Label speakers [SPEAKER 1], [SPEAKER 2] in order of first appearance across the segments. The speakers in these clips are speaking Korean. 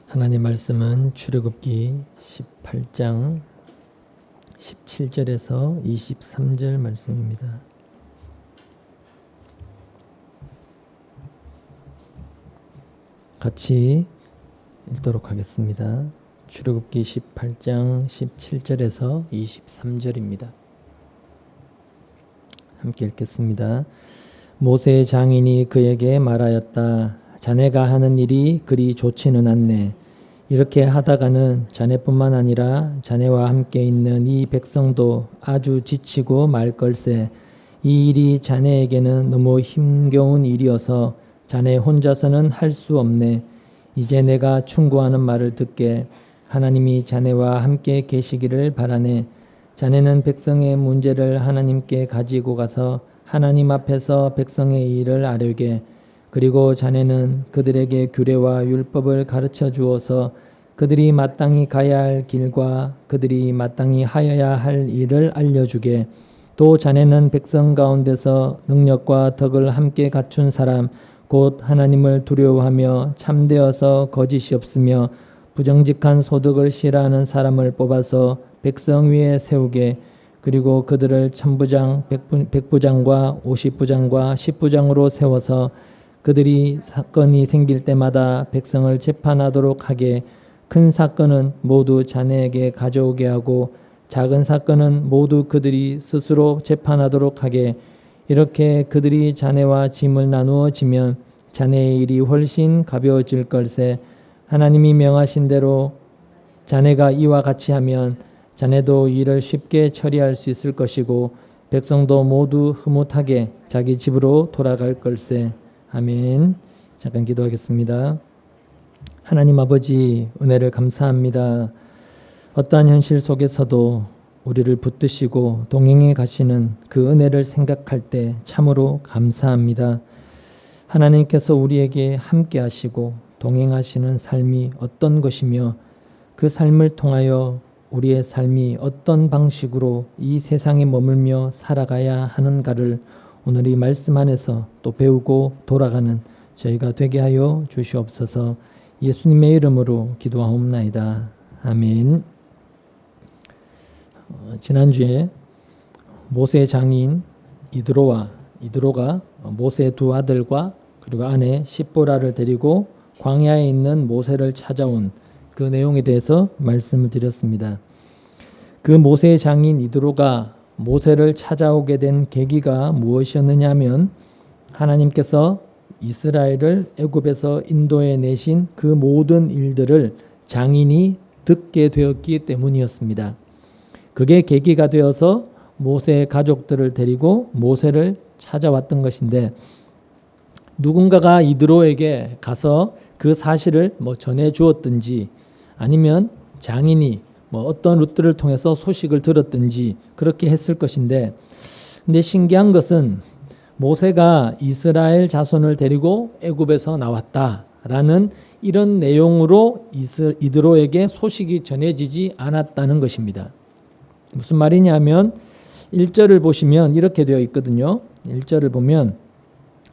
[SPEAKER 1] 하나님 말씀은 출애굽기 18장 17절에서 23절 말씀입니다. 같이 읽도록 하겠습니다. 출애굽기 18장 17절에서 23절입니다. 함께 읽겠습니다. 모세의 장인이 그에게 말하였다. 자네가 하는 일이 그리 좋지는 않네. 이렇게 하다가는 자네뿐만 아니라 자네와 함께 있는 이 백성도 아주 지치고 말 걸세. 이 일이 자네에게는 너무 힘겨운 일이어서 자네 혼자서는 할 수 없네. 이제 내가 충고하는 말을 듣게. 하나님이 자네와 함께 계시기를 바라네. 자네는 백성의 문제를 하나님께 가지고 가서 하나님 앞에서 백성의 일을 아뢰게. 그리고 자네는 그들에게 규례와 율법을 가르쳐 주어서 그들이 마땅히 가야 할 길과 그들이 마땅히 하여야 할 일을 알려주게. 또 자네는 백성 가운데서 능력과 덕을 함께 갖춘 사람 곧 하나님을 두려워하며 참되어서 거짓이 없으며 부정직한 소득을 싫어하는 사람을 뽑아서 백성 위에 세우게. 그리고 그들을 천부장, 백부장과 50부장과 10부장으로 세워서 그들이 사건이 생길 때마다 백성을 재판하도록 하게. 큰 사건은 모두 자네에게 가져오게 하고 작은 사건은 모두 그들이 스스로 재판하도록 하게. 이렇게 그들이 자네와 짐을 나누어 지면 자네의 일이 훨씬 가벼워질 걸세. 하나님이 명하신 대로 자네가 이와 같이 하면 자네도 일을 쉽게 처리할 수 있을 것이고 백성도 모두 흐뭇하게 자기 집으로 돌아갈 걸세. 아멘. 잠깐 기도하겠습니다. 하나님 아버지, 은혜를 감사합니다. 어떠한 현실 속에서도 우리를 붙드시고 동행해 가시는 그 은혜를 생각할 때 참으로 감사합니다. 하나님께서 우리에게 함께 하시고 동행하시는 삶이 어떤 것이며 그 삶을 통하여 우리의 삶이 어떤 방식으로 이 세상에 머물며 살아가야 하는가를 오늘 이 말씀 안에서 또 배우고 돌아가는 저희가 되게 하여 주시옵소서. 예수님의 이름으로 기도하옵나이다. 아멘. 지난주에 모세의 장인 이드로가 모세의 두 아들과 그리고 아내 십보라를 데리고 광야에 있는 모세를 찾아온 그 내용에 대해서 말씀을 드렸습니다. 그 모세의 장인 이드로가 모세를 찾아오게 된 계기가 무엇이었느냐 하면 하나님께서 이스라엘을 애굽에서 인도해 내신 그 모든 일들을 장인이 듣게 되었기 때문이었습니다. 그게 계기가 되어서 모세의 가족들을 데리고 모세를 찾아왔던 것인데 누군가가 이드로에게 가서 그 사실을 전해 주었든지 아니면 장인이 어떤 루트를 통해서 소식을 들었든지 그렇게 했을 것인데 근데 신기한 것은 모세가 이스라엘 자손을 데리고 애굽에서 나왔다라는 이런 내용으로 이드로에게 소식이 전해지지 않았다는 것입니다. 무슨 말이냐면 1절을 보시면 이렇게 되어 있거든요. 1절을 보면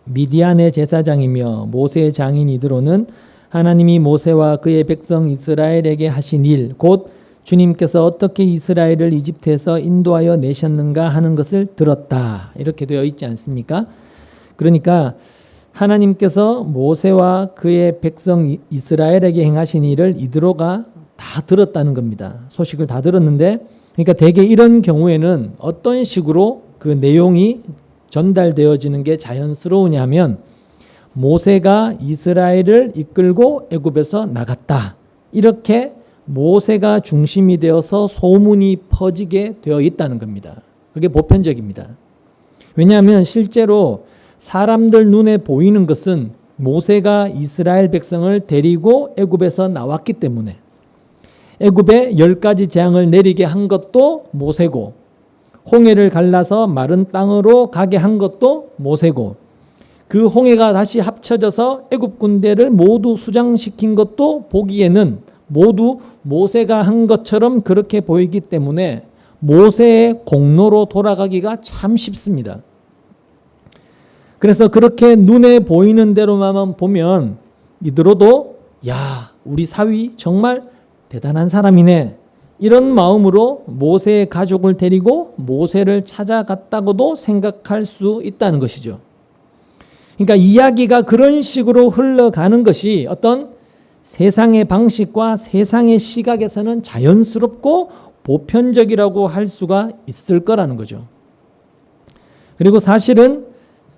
[SPEAKER 1] 미디안의 제사장이며 모세의 장인 이드로는 하나님이 모세와 그의 백성 이스라엘에게 하신 일, 곧 주님께서 어떻게 이스라엘을 이집트에서 인도하여 내셨는가 하는 것을 들었다. 이렇게 되어 있지 않습니까? 그러니까 하나님께서 모세와 그의 백성 이스라엘에게 행하신 일을 이드로가 다 들었다는 겁니다. 소식을 다 들었는데 그러니까 대개 이런 경우에는 어떤 식으로 그 내용이 전달되어지는 게 자연스러우냐면 모세가 이스라엘을 이끌고 애굽에서 나갔다. 이렇게 모세가 중심이 되어서 소문이 퍼지게 되어 있다는 겁니다. 그게 보편적입니다. 왜냐하면 실제로 사람들 눈에 보이는 것은 모세가 이스라엘 백성을 데리고 애굽에서 나왔기 때문에 애굽에 10가지 재앙을 내리게 한 것도 모세고 홍해를 갈라서 마른 땅으로 가게 한 것도 모세고 그 홍해가 다시 합쳐져서 애굽 군대를 모두 수장시킨 것도 보기에는 모두 모세가 한 것처럼 그렇게 보이기 때문에 모세의 공로로 돌아가기가 참 쉽습니다. 그래서 그렇게 눈에 보이는 대로만 보면 이들도 야 우리 사위 정말 대단한 사람이네. 이런 마음으로 모세의 가족을 데리고 모세를 찾아갔다고도 생각할 수 있다는 것이죠. 그러니까 이야기가 그런 식으로 흘러가는 것이 어떤 세상의 방식과 세상의 시각에서는 자연스럽고 보편적이라고 할 수가 있을 거라는 거죠. 그리고 사실은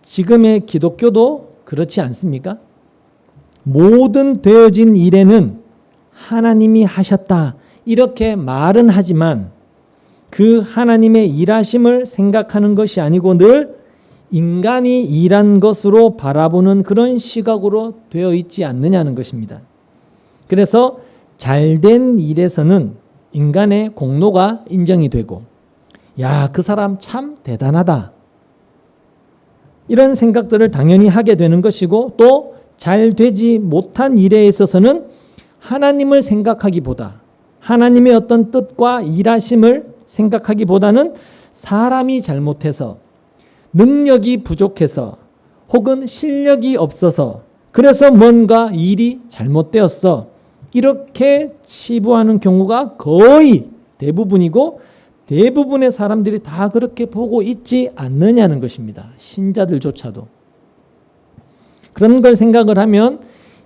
[SPEAKER 1] 지금의 기독교도 그렇지 않습니까? 모든 되어진 일에는 하나님이 하셨다 이렇게 말은 하지만 그 하나님의 일하심을 생각하는 것이 아니고 늘 인간이 일한 것으로 바라보는 그런 시각으로 되어 있지 않느냐는 것입니다. 그래서 잘된 일에서는 인간의 공로가 인정이 되고 야, 그 사람 참 대단하다 이런 생각들을 당연히 하게 되는 것이고 또 잘 되지 못한 일에 있어서는 하나님을 생각하기보다 하나님의 어떤 뜻과 일하심을 생각하기보다는 사람이 잘못해서 능력이 부족해서 혹은 실력이 없어서 그래서 뭔가 일이 잘못되었어 이렇게 치부하는 경우가 거의 대부분이고 대부분의 사람들이 다 그렇게 보고 있지 않느냐는 것입니다. 신자들조차도. 그런 걸 생각을 하면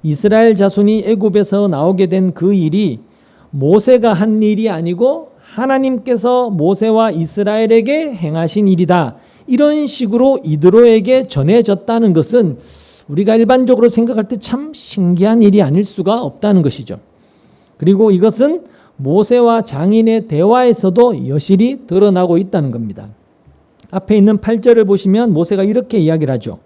[SPEAKER 1] 이스라엘 자손이 애굽에서 나오게 된 그 일이 모세가 한 일이 아니고 하나님께서 모세와 이스라엘에게 행하신 일이다. 이런 식으로 이드로에게 전해졌다는 것은 우리가 일반적으로 생각할 때 참 신기한 일이 아닐 수가 없다는 것이죠. 그리고 이것은 모세와 장인의 대화에서도 여실히 드러나고 있다는 겁니다. 앞에 있는 8절을 보시면 모세가 이렇게 이야기를 하죠.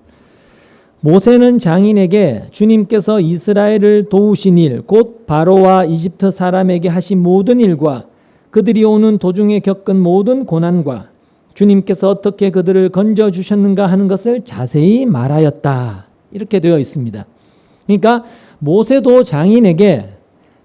[SPEAKER 1] 모세는 장인에게 주님께서 이스라엘을 도우신 일, 곧 바로와 이집트 사람에게 하신 모든 일과 그들이 오는 도중에 겪은 모든 고난과 주님께서 어떻게 그들을 건져주셨는가 하는 것을 자세히 말하였다. 이렇게 되어 있습니다. 그러니까 모세도 장인에게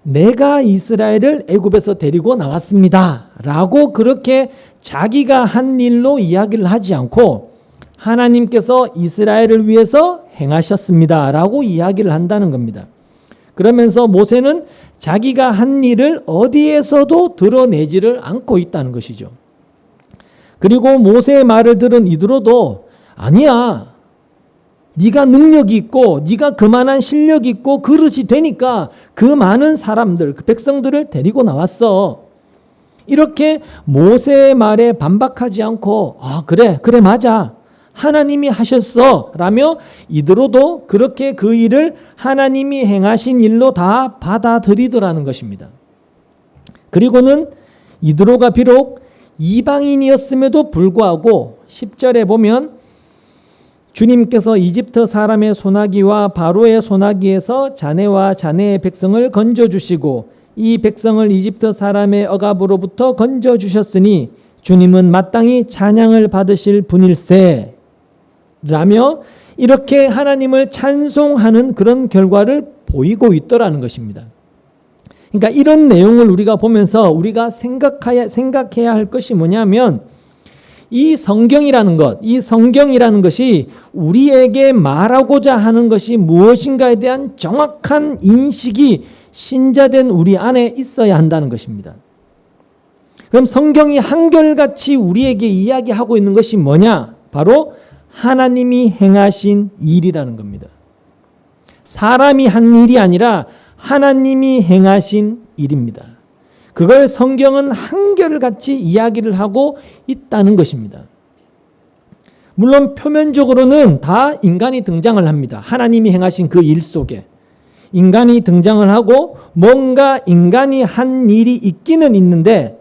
[SPEAKER 1] 내가 이스라엘을 애굽에서 데리고 나왔습니다. 라고 그렇게 자기가 한 일로 이야기를 하지 않고 하나님께서 이스라엘을 위해서 행하셨습니다. 라고 이야기를 한다는 겁니다. 그러면서 모세는 자기가 한 일을 어디에서도 드러내지를 않고 있다는 것이죠. 그리고 모세의 말을 들은 이드로도 아니야. 네가 능력이 있고 네가 그만한 실력이 있고 그릇이 되니까 그 많은 사람들, 그 백성들을 데리고 나왔어. 이렇게 모세의 말에 반박하지 않고 그래 맞아. 하나님이 하셨어 라며 이드로도 그렇게 그 일을 하나님이 행하신 일로 다 받아들이더라는 것입니다. 그리고는 이드로가 비록 이방인이었음에도 불구하고 10절에 보면 주님께서 이집트 사람의 소나기와 바로의 소나기에서 자네와 자네의 백성을 건져주시고 이 백성을 이집트 사람의 억압으로부터 건져주셨으니 주님은 마땅히 찬양을 받으실 분일세 라며 이렇게 하나님을 찬송하는 그런 결과를 보이고 있더라는 것입니다. 그러니까 이런 내용을 우리가 보면서 우리가 생각해야 할 것이 뭐냐면 이 성경이라는 것이 우리에게 말하고자 하는 것이 무엇인가에 대한 정확한 인식이 신자된 우리 안에 있어야 한다는 것입니다. 그럼 성경이 한결같이 우리에게 이야기하고 있는 것이 뭐냐? 바로 하나님이 행하신 일이라는 겁니다. 사람이 한 일이 아니라 하나님이 행하신 일입니다. 그걸 성경은 한결같이 이야기를 하고 있다는 것입니다. 물론 표면적으로는 다 인간이 등장을 합니다. 하나님이 행하신 그 일 속에 인간이 등장을 하고 뭔가 인간이 한 일이 있기는 있는데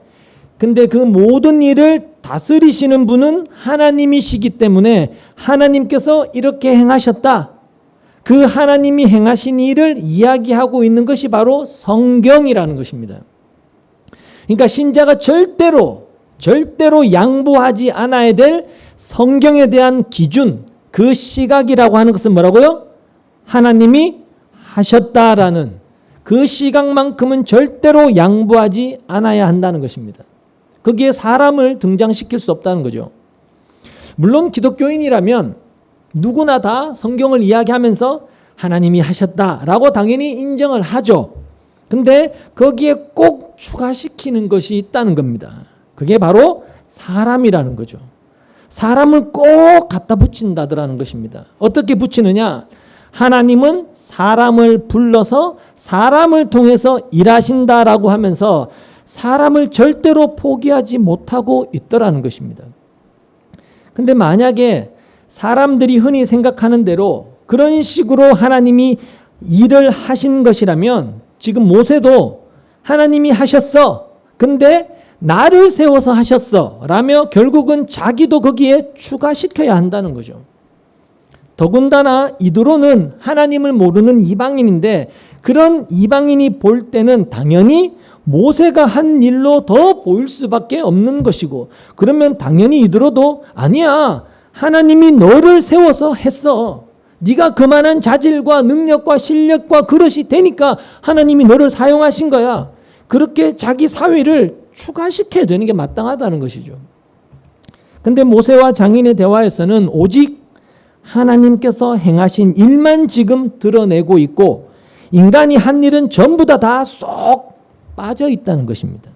[SPEAKER 1] 근데 그 모든 일을 다스리시는 분은 하나님이시기 때문에 하나님께서 이렇게 행하셨다. 그 하나님이 행하신 일을 이야기하고 있는 것이 바로 성경이라는 것입니다. 그러니까 신자가 절대로 양보하지 않아야 될 성경에 대한 기준, 그 시각이라고 하는 것은 뭐라고요? 하나님이 하셨다라는 그 시각만큼은 절대로 양보하지 않아야 한다는 것입니다. 거기에 사람을 등장시킬 수 없다는 거죠. 물론 기독교인이라면 누구나 다 성경을 이야기하면서 하나님이 하셨다라고 당연히 인정을 하죠. 근데 거기에 꼭 추가시키는 것이 있다는 겁니다. 그게 바로 사람이라는 거죠. 사람을 꼭 갖다 붙인다더라는 것입니다. 어떻게 붙이느냐? 하나님은 사람을 불러서 사람을 통해서 일하신다라고 하면서 사람을 절대로 포기하지 못하고 있더라는 것입니다. 근데 만약에 사람들이 흔히 생각하는 대로 그런 식으로 하나님이 일을 하신 것이라면 지금 모세도 하나님이 하셨어. 근데 나를 세워서 하셨어. 라며 결국은 자기도 거기에 추가시켜야 한다는 거죠. 더군다나 이드로는 하나님을 모르는 이방인인데 그런 이방인이 볼 때는 당연히 모세가 한 일로 더 보일 수밖에 없는 것이고 그러면 당연히 이드로도 아니야. 하나님이 너를 세워서 했어. 네가 그만한 자질과 능력과 실력과 그릇이 되니까 하나님이 너를 사용하신 거야. 그렇게 자기 사위를 추가시켜야 되는 게 마땅하다는 것이죠. 근데 모세와 장인의 대화에서는 오직 하나님께서 행하신 일만 지금 드러내고 있고 인간이 한 일은 전부 다 쏙 빠져 있다는 것입니다.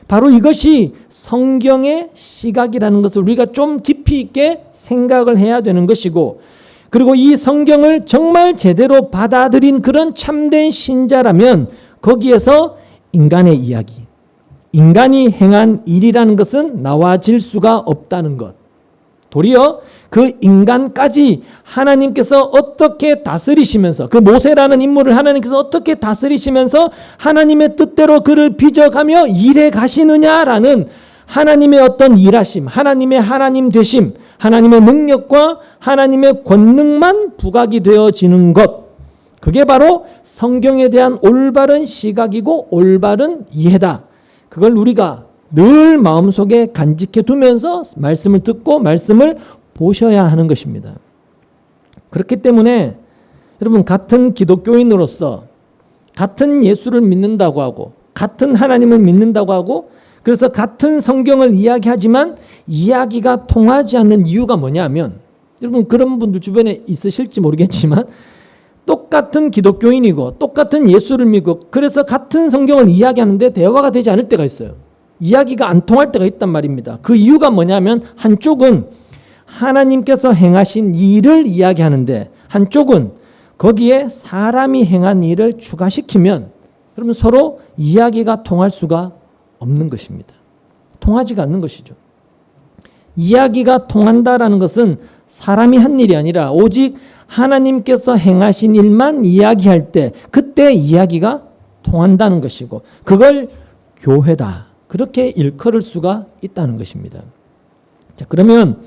[SPEAKER 1] 바로 이것이 성경의 시각이라는 것을 우리가 좀 깊이 있게 생각을 해야 되는 것이고 그리고 이 성경을 정말 제대로 받아들인 그런 참된 신자라면 거기에서 인간의 이야기, 인간이 행한 일이라는 것은 나와질 수가 없다는 것. 도리어 그 인간까지 하나님께서 어떻게 다스리시면서 그 모세라는 인물을 하나님께서 어떻게 다스리시면서 하나님의 뜻대로 그를 빚어가며 일해 가시느냐라는 하나님의 어떤 일하심, 하나님의 하나님 되심, 하나님의 능력과 하나님의 권능만 부각이 되어지는 것. 그게 바로 성경에 대한 올바른 시각이고 올바른 이해다. 그걸 우리가 늘 마음속에 간직해 두면서 말씀을 듣고 말씀을 보셔야 하는 것입니다. 그렇기 때문에 여러분 같은 기독교인으로서 같은 예수를 믿는다고 하고 같은 하나님을 믿는다고 하고 그래서 같은 성경을 이야기하지만 이야기가 통하지 않는 이유가 뭐냐면 여러분 그런 분들 주변에 있으실지 모르겠지만 똑같은 기독교인이고 똑같은 예수를 믿고 그래서 같은 성경을 이야기하는데 대화가 되지 않을 때가 있어요. 이야기가 안 통할 때가 있단 말입니다. 그 이유가 뭐냐면 한쪽은 하나님께서 행하신 일을 이야기하는데 한쪽은 거기에 사람이 행한 일을 추가시키면 그러면 서로 이야기가 통할 수가 없는 것입니다. 통하지가 않는 것이죠. 이야기가 통한다라는 것은 사람이 한 일이 아니라 오직 하나님께서 행하신 일만 이야기할 때 그때 이야기가 통한다는 것이고 그걸 교회다. 그렇게 일컬을 수가 있다는 것입니다. 자, 그러면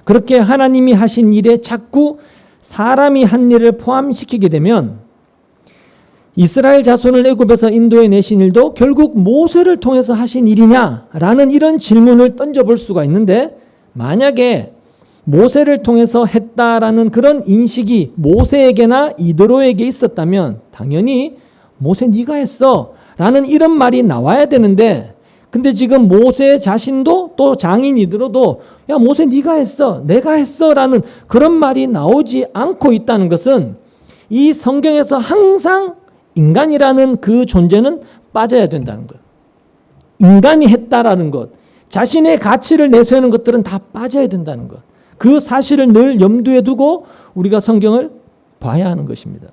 [SPEAKER 1] 그렇게 하나님이 하신 일에 자꾸 사람이 한 일을 포함시키게 되면 이스라엘 자손을 애굽에서 인도해 내신 일도 결국 모세를 통해서 하신 일이냐라는 이런 질문을 던져볼 수가 있는데 만약에 모세를 통해서 했다라는 그런 인식이 모세에게나 이드로에게 있었다면 당연히 모세 네가 했어 라는 이런 말이 나와야 되는데 근데 지금 모세 자신도 또 장인 이드로도 야 모세 네가 했어 내가 했어 라는 그런 말이 나오지 않고 있다는 것은 이 성경에서 항상 인간이라는 그 존재는 빠져야 된다는 것. 인간이 했다라는 것, 자신의 가치를 내세우는 것들은 다 빠져야 된다는 것. 그 사실을 늘 염두에 두고 우리가 성경을 봐야 하는 것입니다.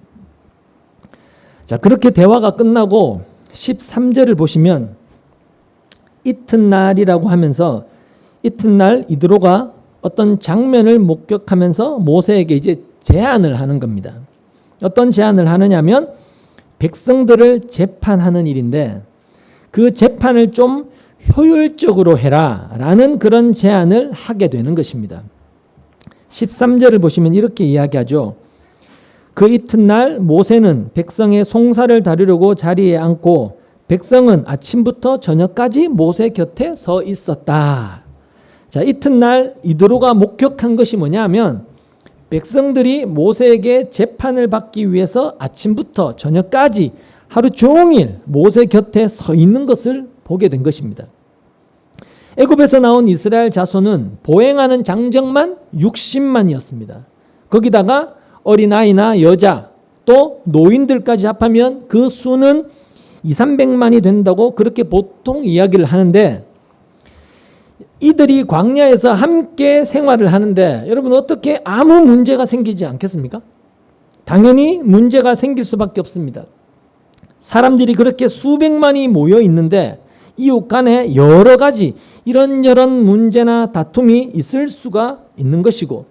[SPEAKER 1] 자, 그렇게 대화가 끝나고 13절을 보시면 이튿날이라고 하면서 이튿날 이드로가 어떤 장면을 목격하면서 모세에게 이제 제안을 하는 겁니다. 어떤 제안을 하느냐면 백성들을 재판하는 일인데 그 재판을 좀 효율적으로 해라 라는 그런 제안을 하게 되는 것입니다. 13절을 보시면 이렇게 이야기하죠. 그 이튿날 모세는 백성의 송사를 다루려고 자리에 앉고 백성은 아침부터 저녁까지 모세 곁에 서 있었다. 자, 이튿날 이드로가 목격한 것이 뭐냐면 백성들이 모세에게 재판을 받기 위해서 아침부터 저녁까지 하루 종일 모세 곁에 서 있는 것을 보게 된 것입니다. 애굽에서 나온 이스라엘 자손은 보행하는 장정만 60만이었습니다. 거기다가 어린아이나 여자 또 노인들까지 합하면 그 수는 200~300만이 된다고 그렇게 보통 이야기를 하는데, 이들이 광야에서 함께 생활을 하는데 여러분 어떻게 아무 문제가 생기지 않겠습니까? 당연히 문제가 생길 수밖에 없습니다. 사람들이 그렇게 수백만이 모여 있는데 이웃 간에 여러 가지 이런저런 문제나 다툼이 있을 수가 있는 것이고,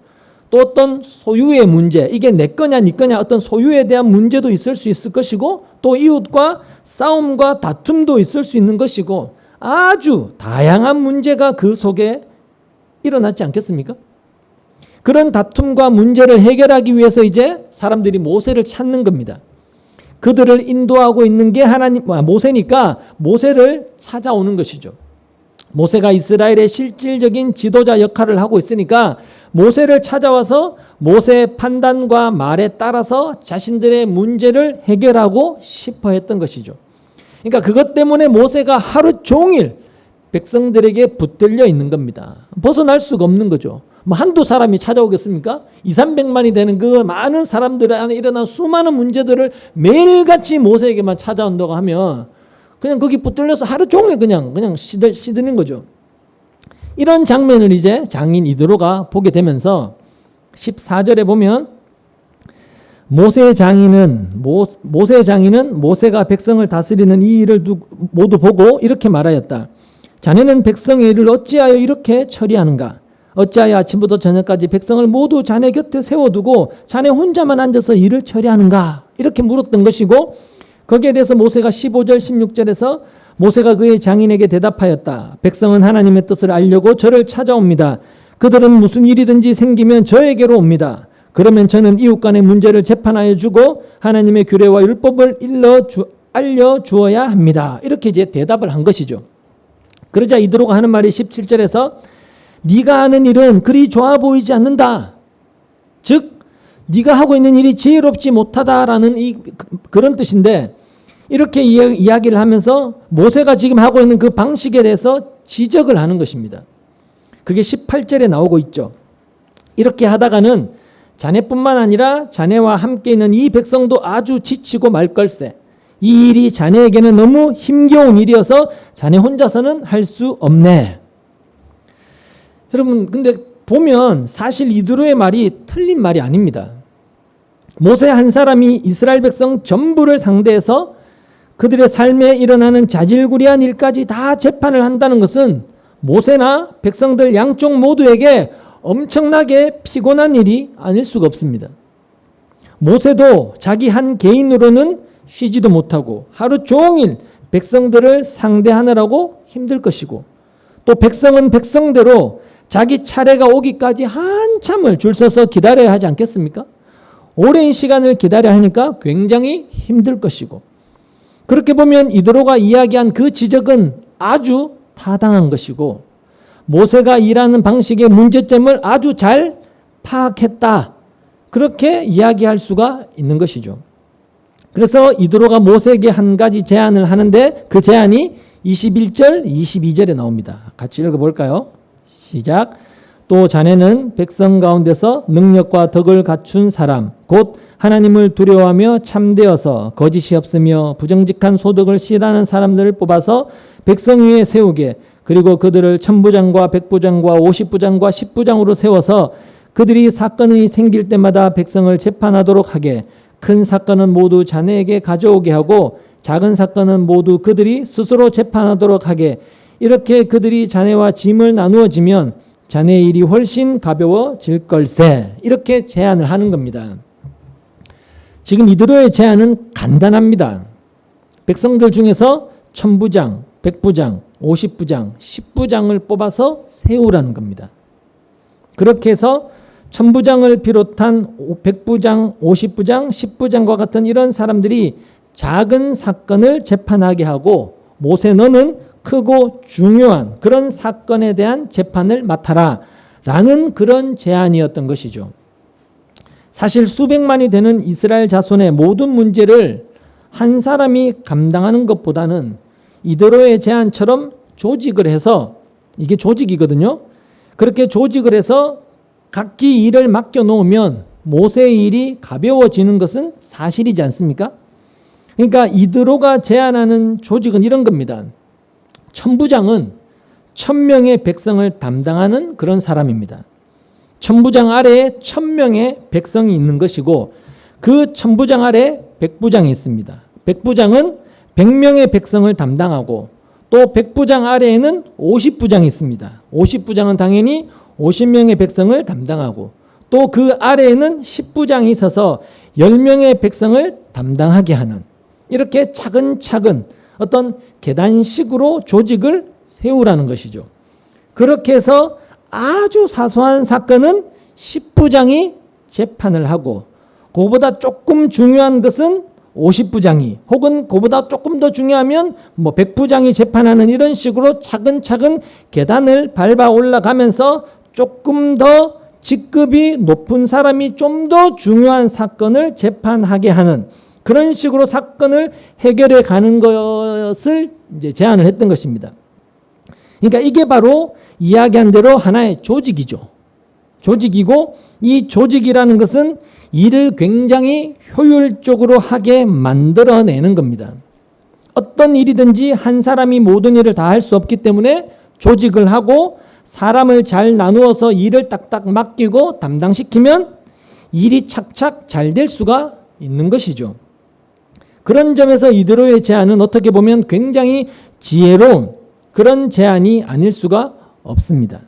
[SPEAKER 1] 또 어떤 소유의 문제, 이게 내 거냐 네 거냐 어떤 소유에 대한 문제도 있을 수 있을 것이고, 또 이웃과 싸움과 다툼도 있을 수 있는 것이고, 아주 다양한 문제가 그 속에 일어났지 않겠습니까? 그런 다툼과 문제를 해결하기 위해서 이제 사람들이 모세를 찾는 겁니다. 그들을 인도하고 있는 게 모세니까 모세를 찾아오는 것이죠. 모세가 이스라엘의 실질적인 지도자 역할을 하고 있으니까 모세를 찾아와서 모세의 판단과 말에 따라서 자신들의 문제를 해결하고 싶어 했던 것이죠. 그러니까 그것 때문에 모세가 하루 종일 백성들에게 붙들려 있는 겁니다. 벗어날 수가 없는 거죠. 뭐 한두 사람이 찾아오겠습니까? 200~300만이 되는 그 많은 사람들 안에 일어난 수많은 문제들을 매일같이 모세에게만 찾아온다고 하면 그냥 거기 붙들려서 하루 종일 그냥 시드는 거죠. 이런 장면을 이제 장인 이드로가 보게 되면서 14절에 보면 모세의 장인은 모세가 백성을 다스리는 이 일을 모두 보고 이렇게 말하였다. 자네는 백성의 일을 어찌하여 이렇게 처리하는가? 어찌하여 아침부터 저녁까지 백성을 모두 자네 곁에 세워두고 자네 혼자만 앉아서 일을 처리하는가? 이렇게 물었던 것이고, 거기에 대해서 모세가 15절 16절에서 모세가 그의 장인에게 대답하였다. 백성은 하나님의 뜻을 알려고 저를 찾아옵니다. 그들은 무슨 일이든지 생기면 저에게로 옵니다. 그러면 저는 이웃 간의 문제를 재판하여 주고 하나님의 규례와 율법을 알려주어야 합니다. 이렇게 이제 대답을 한 것이죠. 그러자 이드로가 하는 말이 17절에서 네가 하는 일은 그리 좋아 보이지 않는다. 즉 네가 하고 있는 일이 지혜롭지 못하다라는 그런 뜻인데, 이렇게 이야기를 하면서 모세가 지금 하고 있는 그 방식에 대해서 지적을 하는 것입니다. 그게 18절에 나오고 있죠. 이렇게 하다가는 자네뿐만 아니라 자네와 함께 있는 이 백성도 아주 지치고 말걸세. 이 일이 자네에게는 너무 힘겨운 일이어서 자네 혼자서는 할 수 없네. 여러분 근데 보면 사실 이드로의 말이 틀린 말이 아닙니다. 모세 한 사람이 이스라엘 백성 전부를 상대해서 그들의 삶에 일어나는 자질구레한 일까지 다 재판을 한다는 것은 모세나 백성들 양쪽 모두에게 엄청나게 피곤한 일이 아닐 수가 없습니다. 모세도 자기 한 개인으로는 쉬지도 못하고 하루 종일 백성들을 상대하느라고 힘들 것이고, 또 백성은 백성대로 자기 차례가 오기까지 한참을 줄 서서 기다려야 하지 않겠습니까? 오랜 시간을 기다려야 하니까 굉장히 힘들 것이고, 그렇게 보면 이드로가 이야기한 그 지적은 아주 타당한 것이고, 모세가 일하는 방식의 문제점을 아주 잘 파악했다, 그렇게 이야기할 수가 있는 것이죠. 그래서 이드로가 모세에게 한 가지 제안을 하는데 그 제안이 21절, 22절에 나옵니다. 같이 읽어볼까요? 시작. 또 자네는 백성 가운데서 능력과 덕을 갖춘 사람, 곧 하나님을 두려워하며 참되어서 거짓이 없으며 부정직한 소득을 싫어하는 사람들을 뽑아서 백성 위에 세우게, 그리고 그들을 천부장과 백부장과 50부장과 10부장으로 세워서 그들이 사건이 생길 때마다 백성을 재판하도록 하게, 큰 사건은 모두 자네에게 가져오게 하고 작은 사건은 모두 그들이 스스로 재판하도록 하게, 이렇게 그들이 자네와 짐을 나누어지면 자네의 일이 훨씬 가벼워질 걸세. 이렇게 제안을 하는 겁니다. 지금 이드로의 제안은 간단합니다. 백성들 중에서 천부장, 백부장, 50부장, 10부장을 뽑아서 세우라는 겁니다. 그렇게 해서 천부장을 비롯한 백부장, 50부장, 10부장과 같은 이런 사람들이 작은 사건을 재판하게 하고, 모세 너는 크고 중요한 그런 사건에 대한 재판을 맡아라 라는 그런 제안이었던 것이죠. 사실 수백만이 되는 이스라엘 자손의 모든 문제를 한 사람이 감당하는 것보다는 이드로의 제안처럼 조직을 해서, 이게 조직이거든요. 그렇게 조직을 해서 각기 일을 맡겨놓으면 모세의 일이 가벼워지는 것은 사실이지 않습니까? 그러니까 이드로가 제안하는 조직은 이런 겁니다. 천부장은 1000명의 백성을 담당하는 그런 사람입니다. 천부장 아래에 1000명의 백성이 있는 것이고 그 천부장 아래에 백부장이 있습니다. 백부장은 100명의 백성을 담당하고 또 백부장 아래에는 50부장이 있습니다. 50부장은 당연히 50명의 백성을 담당하고 또 그 아래에는 10부장이 있어서 10명의 백성을 담당하게 하는 이렇게 차근차근 어떤 계단식으로 조직을 세우라는 것이죠. 그렇게 해서 아주 사소한 사건은 10부장이 재판을 하고 그보다 조금 중요한 것은 50부장이 혹은 그보다 조금 더 중요하면 100부장이 재판하는 이런 식으로 차근차근 계단을 밟아 올라가면서 조금 더 직급이 높은 사람이 좀 더 중요한 사건을 재판하게 하는 그런 식으로 사건을 해결해 가는 것을 이제 제안을 했던 것입니다. 그러니까 이게 바로 이야기한 대로 하나의 조직이죠. 조직이고 이 조직이라는 것은 일을 굉장히 효율적으로 하게 만들어내는 겁니다. 어떤 일이든지 한 사람이 모든 일을 다 할 수 없기 때문에 조직을 하고 사람을 잘 나누어서 일을 딱딱 맡기고 담당시키면 일이 착착 잘 될 수가 있는 것이죠. 그런 점에서 이드로의 제안은 어떻게 보면 굉장히 지혜로운 그런 제안이 아닐 수가 없습니다.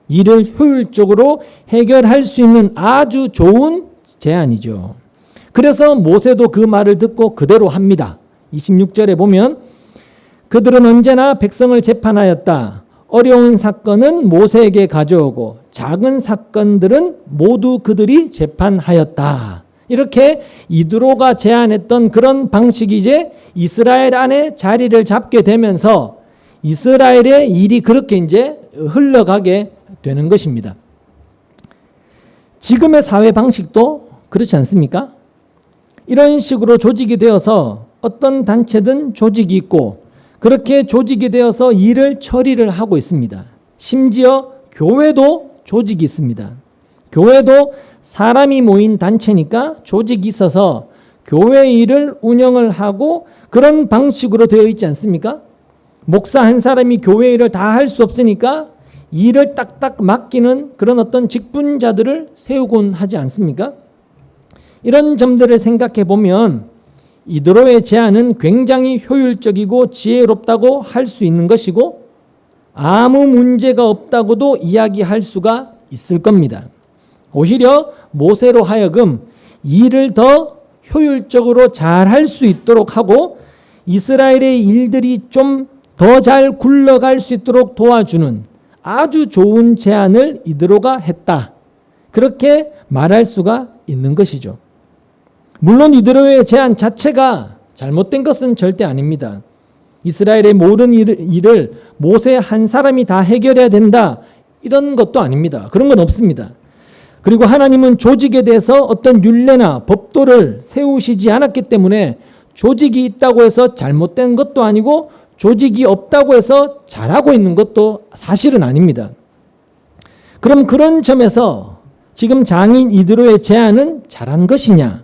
[SPEAKER 1] 일을 효율적으로 해결할 수 있는 아주 좋은 제안이죠. 그래서 모세도 그 말을 듣고 그대로 합니다. 26절에 보면 그들은 언제나 백성을 재판하였다. 어려운 사건은 모세에게 가져오고 작은 사건들은 모두 그들이 재판하였다. 이렇게 이드로가 제안했던 그런 방식이 이제 이스라엘 안에 자리를 잡게 되면서 이스라엘의 일이 그렇게 이제 흘러가게 되는 것입니다. 지금의 사회 방식도 그렇지 않습니까? 이런 식으로 조직이 되어서 어떤 단체든 조직이 있고 그렇게 조직이 되어서 일을 처리를 하고 있습니다. 심지어 교회도 조직이 있습니다. 교회도 사람이 모인 단체니까 조직이 있어서 교회 일을 운영을 하고 그런 방식으로 되어 있지 않습니까? 목사 한 사람이 교회 일을 다 할 수 없으니까 일을 딱딱 맡기는 그런 어떤 직분자들을 세우곤 하지 않습니까? 이런 점들을 생각해 보면 이드로의 제안은 굉장히 효율적이고 지혜롭다고 할 수 있는 것이고 아무 문제가 없다고도 이야기할 수가 있을 겁니다. 오히려 모세로 하여금 일을 더 효율적으로 잘 할 수 있도록 하고 이스라엘의 일들이 좀 더 잘 굴러갈 수 있도록 도와주는 아주 좋은 제안을 이드로가 했다. 그렇게 말할 수가 있는 것이죠. 물론 이드로의 제안 자체가 잘못된 것은 절대 아닙니다. 이스라엘의 모든 일을 모세 한 사람이 다 해결해야 된다. 이런 것도 아닙니다. 그런 건 없습니다. 그리고 하나님은 조직에 대해서 어떤 율례나 법도를 세우시지 않았기 때문에 조직이 있다고 해서 잘못된 것도 아니고 조직이 없다고 해서 잘하고 있는 것도 사실은 아닙니다. 그럼 그런 점에서 지금 장인 이드로의 제안은 잘한 것이냐?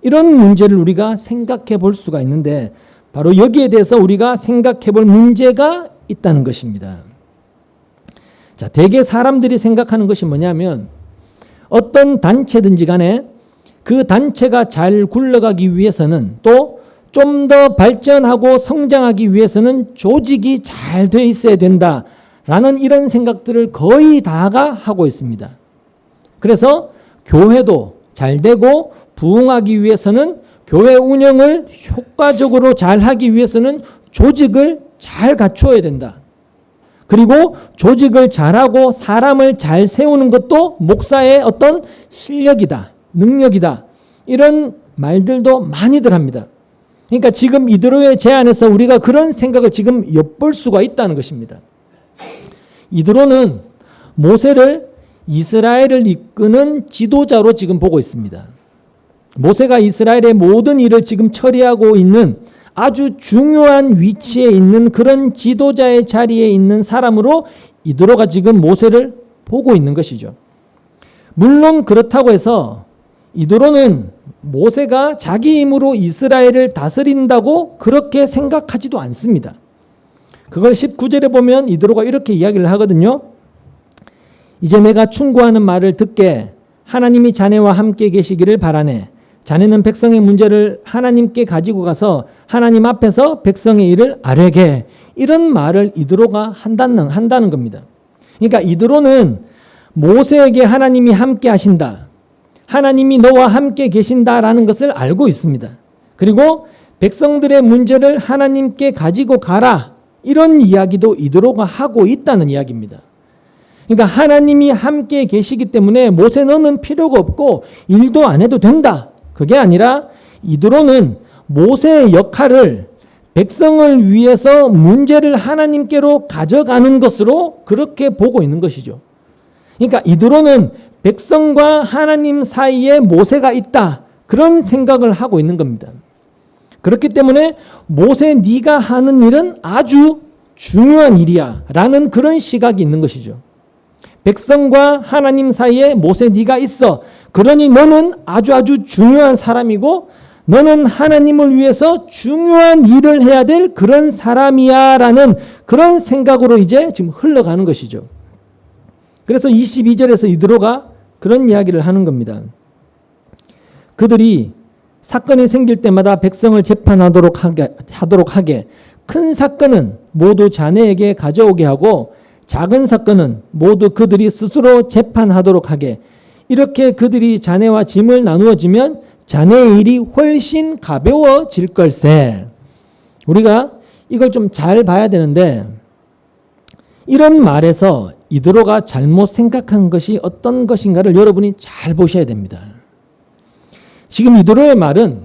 [SPEAKER 1] 이런 문제를 우리가 생각해 볼 수가 있는데 바로 여기에 대해서 우리가 생각해 볼 문제가 있다는 것입니다. 자, 대개 사람들이 생각하는 것이 뭐냐면 어떤 단체든지 간에 그 단체가 잘 굴러가기 위해서는 또 좀 더 발전하고 성장하기 위해서는 조직이 잘 돼 있어야 된다라는 이런 생각들을 거의 다가 하고 있습니다. 그래서 교회도 잘 되고 부흥하기 위해서는 교회 운영을 효과적으로 잘 하기 위해서는 조직을 잘 갖추어야 된다. 그리고 조직을 잘하고 사람을 잘 세우는 것도 목사의 어떤 실력이다, 능력이다. 이런 말들도 많이들 합니다. 그러니까 지금 이드로의 제안에서 우리가 그런 생각을 지금 엿볼 수가 있다는 것입니다. 이드로는 모세를 이스라엘을 이끄는 지도자로 지금 보고 있습니다. 모세가 이스라엘의 모든 일을 지금 처리하고 있는 아주 중요한 위치에 있는 그런 지도자의 자리에 있는 사람으로 이드로가 지금 모세를 보고 있는 것이죠. 물론 그렇다고 해서 이드로는 모세가 자기 힘으로 이스라엘을 다스린다고 그렇게 생각하지도 않습니다. 그걸 19절에 보면 이드로가 이렇게 이야기를 하거든요. 이제 내가 충고하는 말을 듣게 하나님이 자네와 함께 계시기를 바라네. 자네는 백성의 문제를 하나님께 가지고 가서 하나님 앞에서 백성의 일을 아뢰게. 이런 말을 이드로가 한다는 겁니다. 그러니까 이드로는 모세에게 하나님이 함께 하신다, 하나님이 너와 함께 계신다라는 것을 알고 있습니다. 그리고 백성들의 문제를 하나님께 가지고 가라, 이런 이야기도 이드로가 하고 있다는 이야기입니다. 그러니까 하나님이 함께 계시기 때문에 모세 너는 필요가 없고 일도 안 해도 된다. 그게 아니라 이드로는 모세의 역할을 백성을 위해서 문제를 하나님께로 가져가는 것으로 그렇게 보고 있는 것이죠. 그러니까 이드로는 백성과 하나님 사이에 모세가 있다, 그런 생각을 하고 있는 겁니다. 그렇기 때문에 모세 네가 하는 일은 아주 중요한 일이야 라는 그런 시각이 있는 것이죠. 백성과 하나님 사이에 모세 네가 있어. 그러니 너는 아주 중요한 사람이고 너는 하나님을 위해서 중요한 일을 해야 될 그런 사람이야 라는 그런 생각으로 이제 지금 흘러가는 것이죠. 그래서 22절에서 이드로가 그런 이야기를 하는 겁니다. 그들이 사건이 생길 때마다 백성을 재판하도록 하게, 큰 사건은 모두 자네에게 가져오게 하고 작은 사건은 모두 그들이 스스로 재판하도록 하게. 이렇게 그들이 자네와 짐을 나누어지면 자네의 일이 훨씬 가벼워질 걸세. 우리가 이걸 좀 잘 봐야 되는데, 이런 말에서 이드로가 잘못 생각한 것이 어떤 것인가를 여러분이 잘 보셔야 됩니다. 지금 이드로의 말은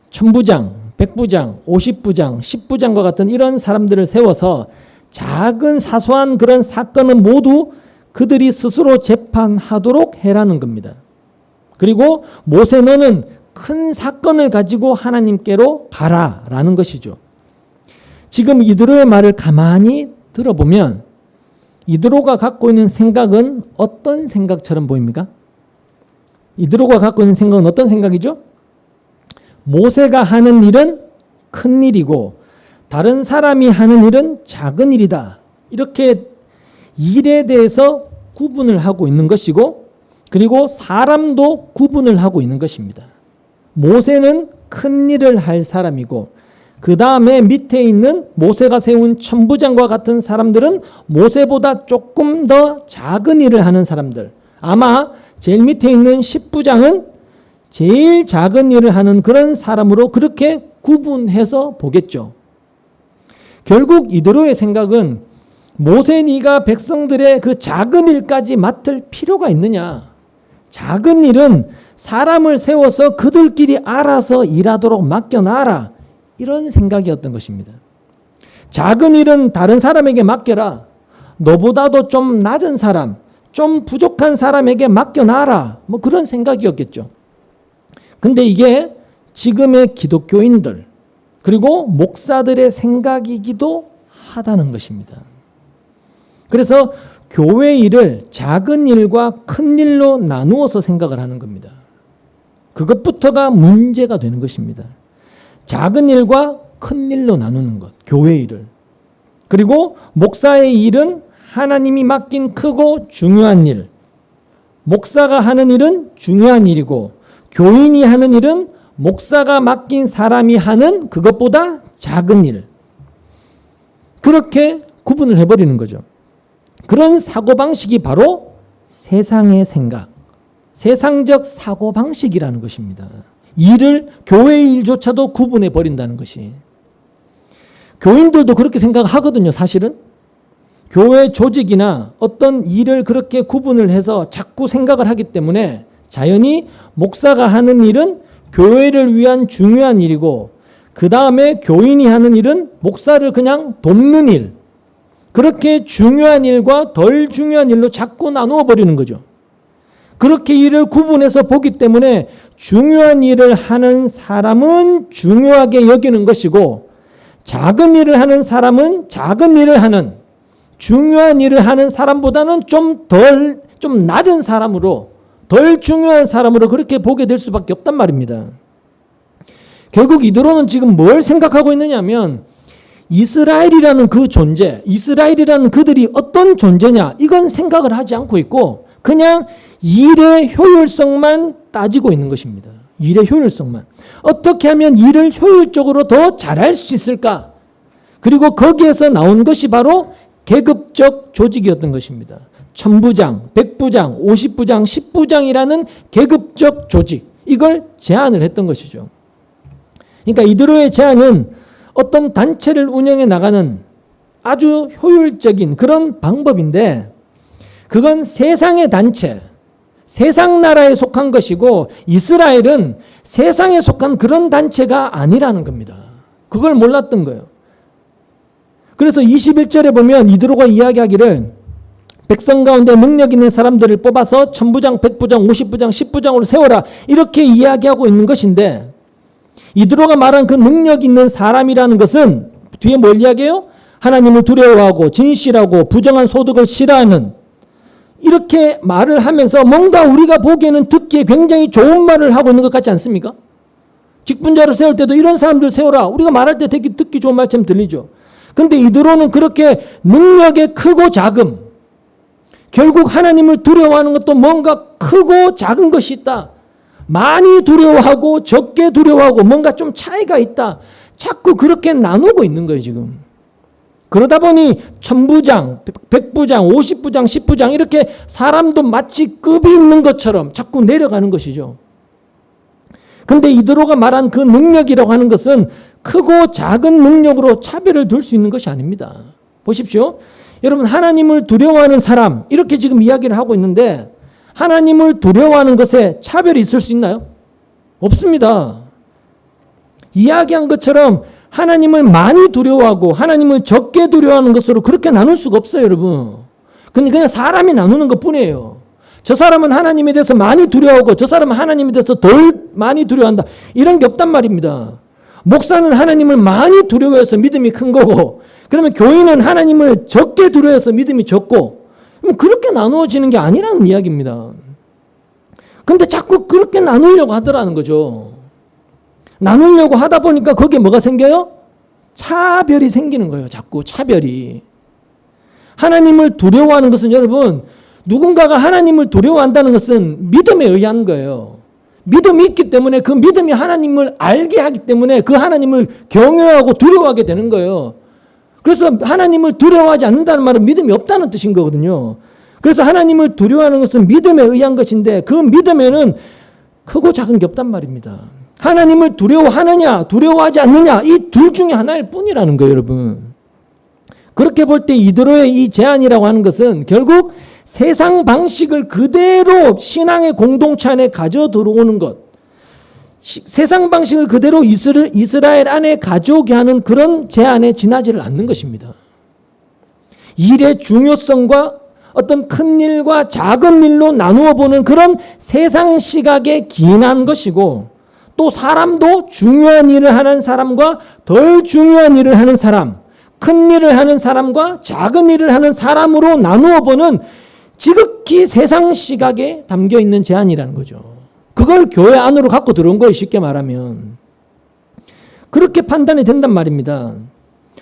[SPEAKER 1] 천부장, 백부장, 50부장, 10부장과 같은 이런 사람들을 세워서 작은 사소한 그런 사건은 모두 그들이 스스로 재판하도록 해라는 겁니다. 그리고 모세 너는 큰 사건을 가지고 하나님께로 가라라는 것이죠. 지금 이드로의 말을 가만히 들어보면 이드로가 갖고 있는 생각은 어떤 생각처럼 보입니까? 이드로가 갖고 있는 생각은 어떤 생각이죠? 모세가 하는 일은 큰 일이고 다른 사람이 하는 일은 작은 일이다. 이렇게 일에 대해서 구분을 하고 있는 것이고, 그리고 사람도 구분을 하고 있는 것입니다. 모세는 큰 일을 할 사람이고 그 다음에 밑에 있는 모세가 세운 천부장과 같은 사람들은 모세보다 조금 더 작은 일을 하는 사람들, 아마 제일 밑에 있는 10부장은 제일 작은 일을 하는 그런 사람으로 그렇게 구분해서 보겠죠. 결국 이드로의 생각은 모세 네가 백성들의 그 작은 일까지 맡을 필요가 있느냐. 작은 일은 사람을 세워서 그들끼리 알아서 일하도록 맡겨놔라. 이런 생각이었던 것입니다. 작은 일은 다른 사람에게 맡겨라. 너보다도 좀 낮은 사람, 좀 부족한 사람에게 맡겨놔라. 뭐 그런 생각이었겠죠. 근데 이게 지금의 기독교인들 그리고 목사들의 생각이기도 하다는 것입니다. 그래서 교회 일을 작은 일과 큰 일로 나누어서 생각을 하는 겁니다. 그것부터가 문제가 되는 것입니다. 작은 일과 큰 일로 나누는 것, 교회 일을. 그리고 목사의 일은 하나님이 맡긴 크고 중요한 일. 목사가 하는 일은 중요한 일이고 교인이 하는 일은 목사가 맡긴 사람이 하는 그것보다 작은 일. 그렇게 구분을 해버리는 거죠. 그런 사고방식이 바로 세상의 생각, 세상적 사고방식이라는 것입니다. 일을, 교회의 일조차도 구분해 버린다는 것이. 교인들도 그렇게 생각하거든요, 사실은. 교회 조직이나 어떤 일을 그렇게 구분을 해서 자꾸 생각을 하기 때문에 자연히 목사가 하는 일은 교회를 위한 중요한 일이고 그 다음에 교인이 하는 일은 목사를 그냥 돕는 일, 그렇게 중요한 일과 덜 중요한 일로 자꾸 나누어 버리는 거죠. 그렇게 일을 구분해서 보기 때문에 중요한 일을 하는 사람은 중요하게 여기는 것이고 작은 일을 하는 사람은 작은 일을 하는, 중요한 일을 하는 사람보다는 좀 낮은 사람으로 덜 중요한 사람으로 그렇게 보게 될 수밖에 없단 말입니다. 결국 이드로는 지금 뭘 생각하고 있느냐면 이스라엘이라는 그 존재, 이스라엘이라는 그들이 어떤 존재냐 이건 생각을 하지 않고 있고 그냥 일의 효율성만 따지고 있는 것입니다. 일의 효율성만. 어떻게 하면 일을 효율적으로 더 잘할 수 있을까? 그리고 거기에서 나온 것이 바로 계급적 조직이었던 것입니다. 1000부장, 100부장, 50부장, 10부장이라는 계급적 조직. 이걸 제안을 했던 것이죠. 그러니까 이드로의 제안은 어떤 단체를 운영해 나가는 아주 효율적인 그런 방법인데 그건 세상의 단체, 세상 나라에 속한 것이고 이스라엘은 세상에 속한 그런 단체가 아니라는 겁니다. 그걸 몰랐던 거예요. 그래서 21절에 보면 이드로가 이야기하기를 백성 가운데 능력 있는 사람들을 뽑아서 1000부장, 100부장, 50부장, 10부장으로 세워라 이렇게 이야기하고 있는 것인데 이드로가 말한 그 능력 있는 사람이라는 것은 뒤에 뭘 이야기해요? 하나님을 두려워하고 진실하고 부정한 소득을 싫어하는 이렇게 말을 하면서 뭔가 우리가 보기에는 듣기에 굉장히 좋은 말을 하고 있는 것 같지 않습니까? 직분자를 세울 때도 이런 사람들 세워라. 우리가 말할 때 되게 듣기 좋은 말처럼 들리죠. 근데 이드로는 그렇게 능력의 크고 작음, 결국 하나님을 두려워하는 것도 뭔가 크고 작은 것이 있다. 많이 두려워하고 적게 두려워하고 뭔가 좀 차이가 있다. 자꾸 그렇게 나누고 있는 거예요, 지금. 그러다 보니 1000부장, 100부장, 50부장, 10부장 이렇게 사람도 마치 급이 있는 것처럼 자꾸 내려가는 것이죠. 근데 이드로가 말한 그 능력이라고 하는 것은 크고 작은 능력으로 차별을 둘 수 있는 것이 아닙니다. 보십시오. 여러분 하나님을 두려워하는 사람 이렇게 지금 이야기를 하고 있는데 하나님을 두려워하는 것에 차별이 있을 수 있나요? 없습니다. 이야기한 것처럼 하나님을 많이 두려워하고 하나님을 적게 두려워하는 것으로 그렇게 나눌 수가 없어요, 여러분. 근데 그냥 사람이 나누는 것 뿐이에요. 저 사람은 하나님에 대해서 많이 두려워하고 저 사람은 하나님에 대해서 덜 많이 두려워한다. 이런 게 없단 말입니다. 목사는 하나님을 많이 두려워해서 믿음이 큰 거고 그러면 교인은 하나님을 적게 두려워해서 믿음이 적고 그렇게 나누어지는 게 아니라는 이야기입니다. 근데 자꾸 그렇게 나누려고 하더라는 거죠. 나누려고 하다 보니까 거기에 뭐가 생겨요? 차별이 생기는 거예요. 자꾸 차별이. 하나님을 두려워하는 것은 여러분 누군가가 하나님을 두려워한다는 것은 믿음에 의한 거예요. 믿음이 있기 때문에 그 믿음이 하나님을 알게 하기 때문에 그 하나님을 경외하고 두려워하게 되는 거예요. 그래서 하나님을 두려워하지 않는다는 말은 믿음이 없다는 뜻인 거거든요. 그래서 하나님을 두려워하는 것은 믿음에 의한 것인데 그 믿음에는 크고 작은 게 없단 말입니다. 하나님을 두려워하느냐 두려워하지 않느냐 이 둘 중에 하나일 뿐이라는 거예요, 여러분. 그렇게 볼 때 이드로의 이 제안이라고 하는 것은 결국 세상 방식을 그대로 신앙의 공동체 안에 가져 들어오는 것, 세상 방식을 그대로 이스라엘 안에 가져오게 하는 그런 제안에 지나지를 않는 것입니다. 일의 중요성과 어떤 큰 일과 작은 일로 나누어 보는 그런 세상 시각에 기인한 것이고 또 사람도 중요한 일을 하는 사람과 덜 중요한 일을 하는 사람, 큰 일을 하는 사람과 작은 일을 하는 사람으로 나누어 보는 지극히 세상 시각에 담겨 있는 제안이라는 거죠. 그걸 교회 안으로 갖고 들어온 거예요, 쉽게 말하면. 그렇게 판단이 된단 말입니다.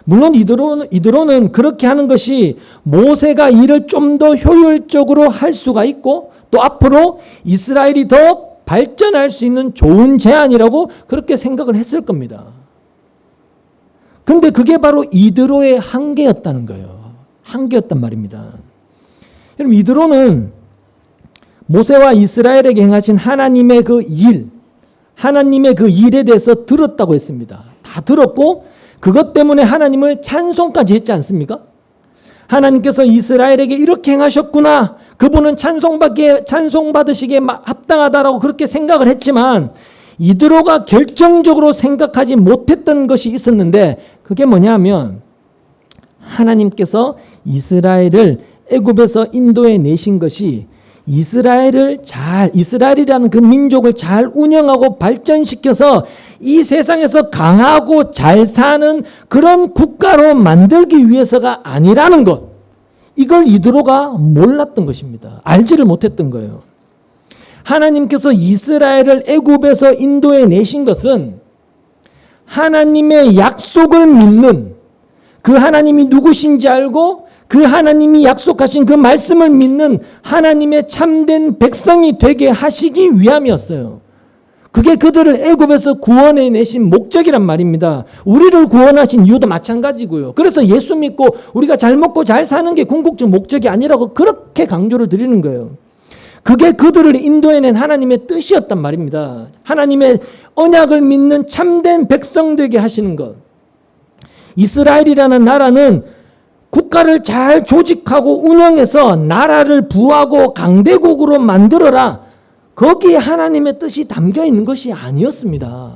[SPEAKER 1] 물론 이드로는 그렇게 하는 것이 모세가 일을 좀 더 효율적으로 할 수가 있고 또 앞으로 이스라엘이 더 발전할 수 있는 좋은 제안이라고 그렇게 생각을 했을 겁니다. 근데 그게 바로 이드로의 한계였다는 거예요. 한계였단 말입니다. 여러분 이드로는 모세와 이스라엘에게 행하신 하나님의 그 일, 하나님의 그 일에 대해서 들었다고 했습니다. 다 들었고 그것 때문에 하나님을 찬송까지 했지 않습니까? 하나님께서 이스라엘에게 이렇게 행하셨구나. 그분은 찬송받으시기에 합당하다라고 그렇게 생각을 했지만 이드로가 결정적으로 생각하지 못했던 것이 있었는데 그게 뭐냐면 하나님께서 이스라엘을 애굽에서 인도해 내신 것이 이스라엘이라는 그 민족을 잘 운영하고 발전시켜서 이 세상에서 강하고 잘 사는 그런 국가로 만들기 위해서가 아니라는 것. 이걸 이드로가 몰랐던 것입니다. 알지를 못했던 거예요. 하나님께서 이스라엘을 애굽에서 인도해 내신 것은 하나님의 약속을 믿는, 그 하나님이 누구신지 알고 그 하나님이 약속하신 그 말씀을 믿는 하나님의 참된 백성이 되게 하시기 위함이었어요. 그게 그들을 애굽에서 구원해 내신 목적이란 말입니다. 우리를 구원하신 이유도 마찬가지고요. 그래서 예수 믿고 우리가 잘 먹고 잘 사는 게 궁극적 목적이 아니라고 그렇게 강조를 드리는 거예요. 그게 그들을 인도해낸 하나님의 뜻이었단 말입니다. 하나님의 언약을 믿는 참된 백성 되게 하시는 것. 이스라엘이라는 나라는 국가를 잘 조직하고 운영해서 나라를 부하고 강대국으로 만들어라. 거기에 하나님의 뜻이 담겨 있는 것이 아니었습니다.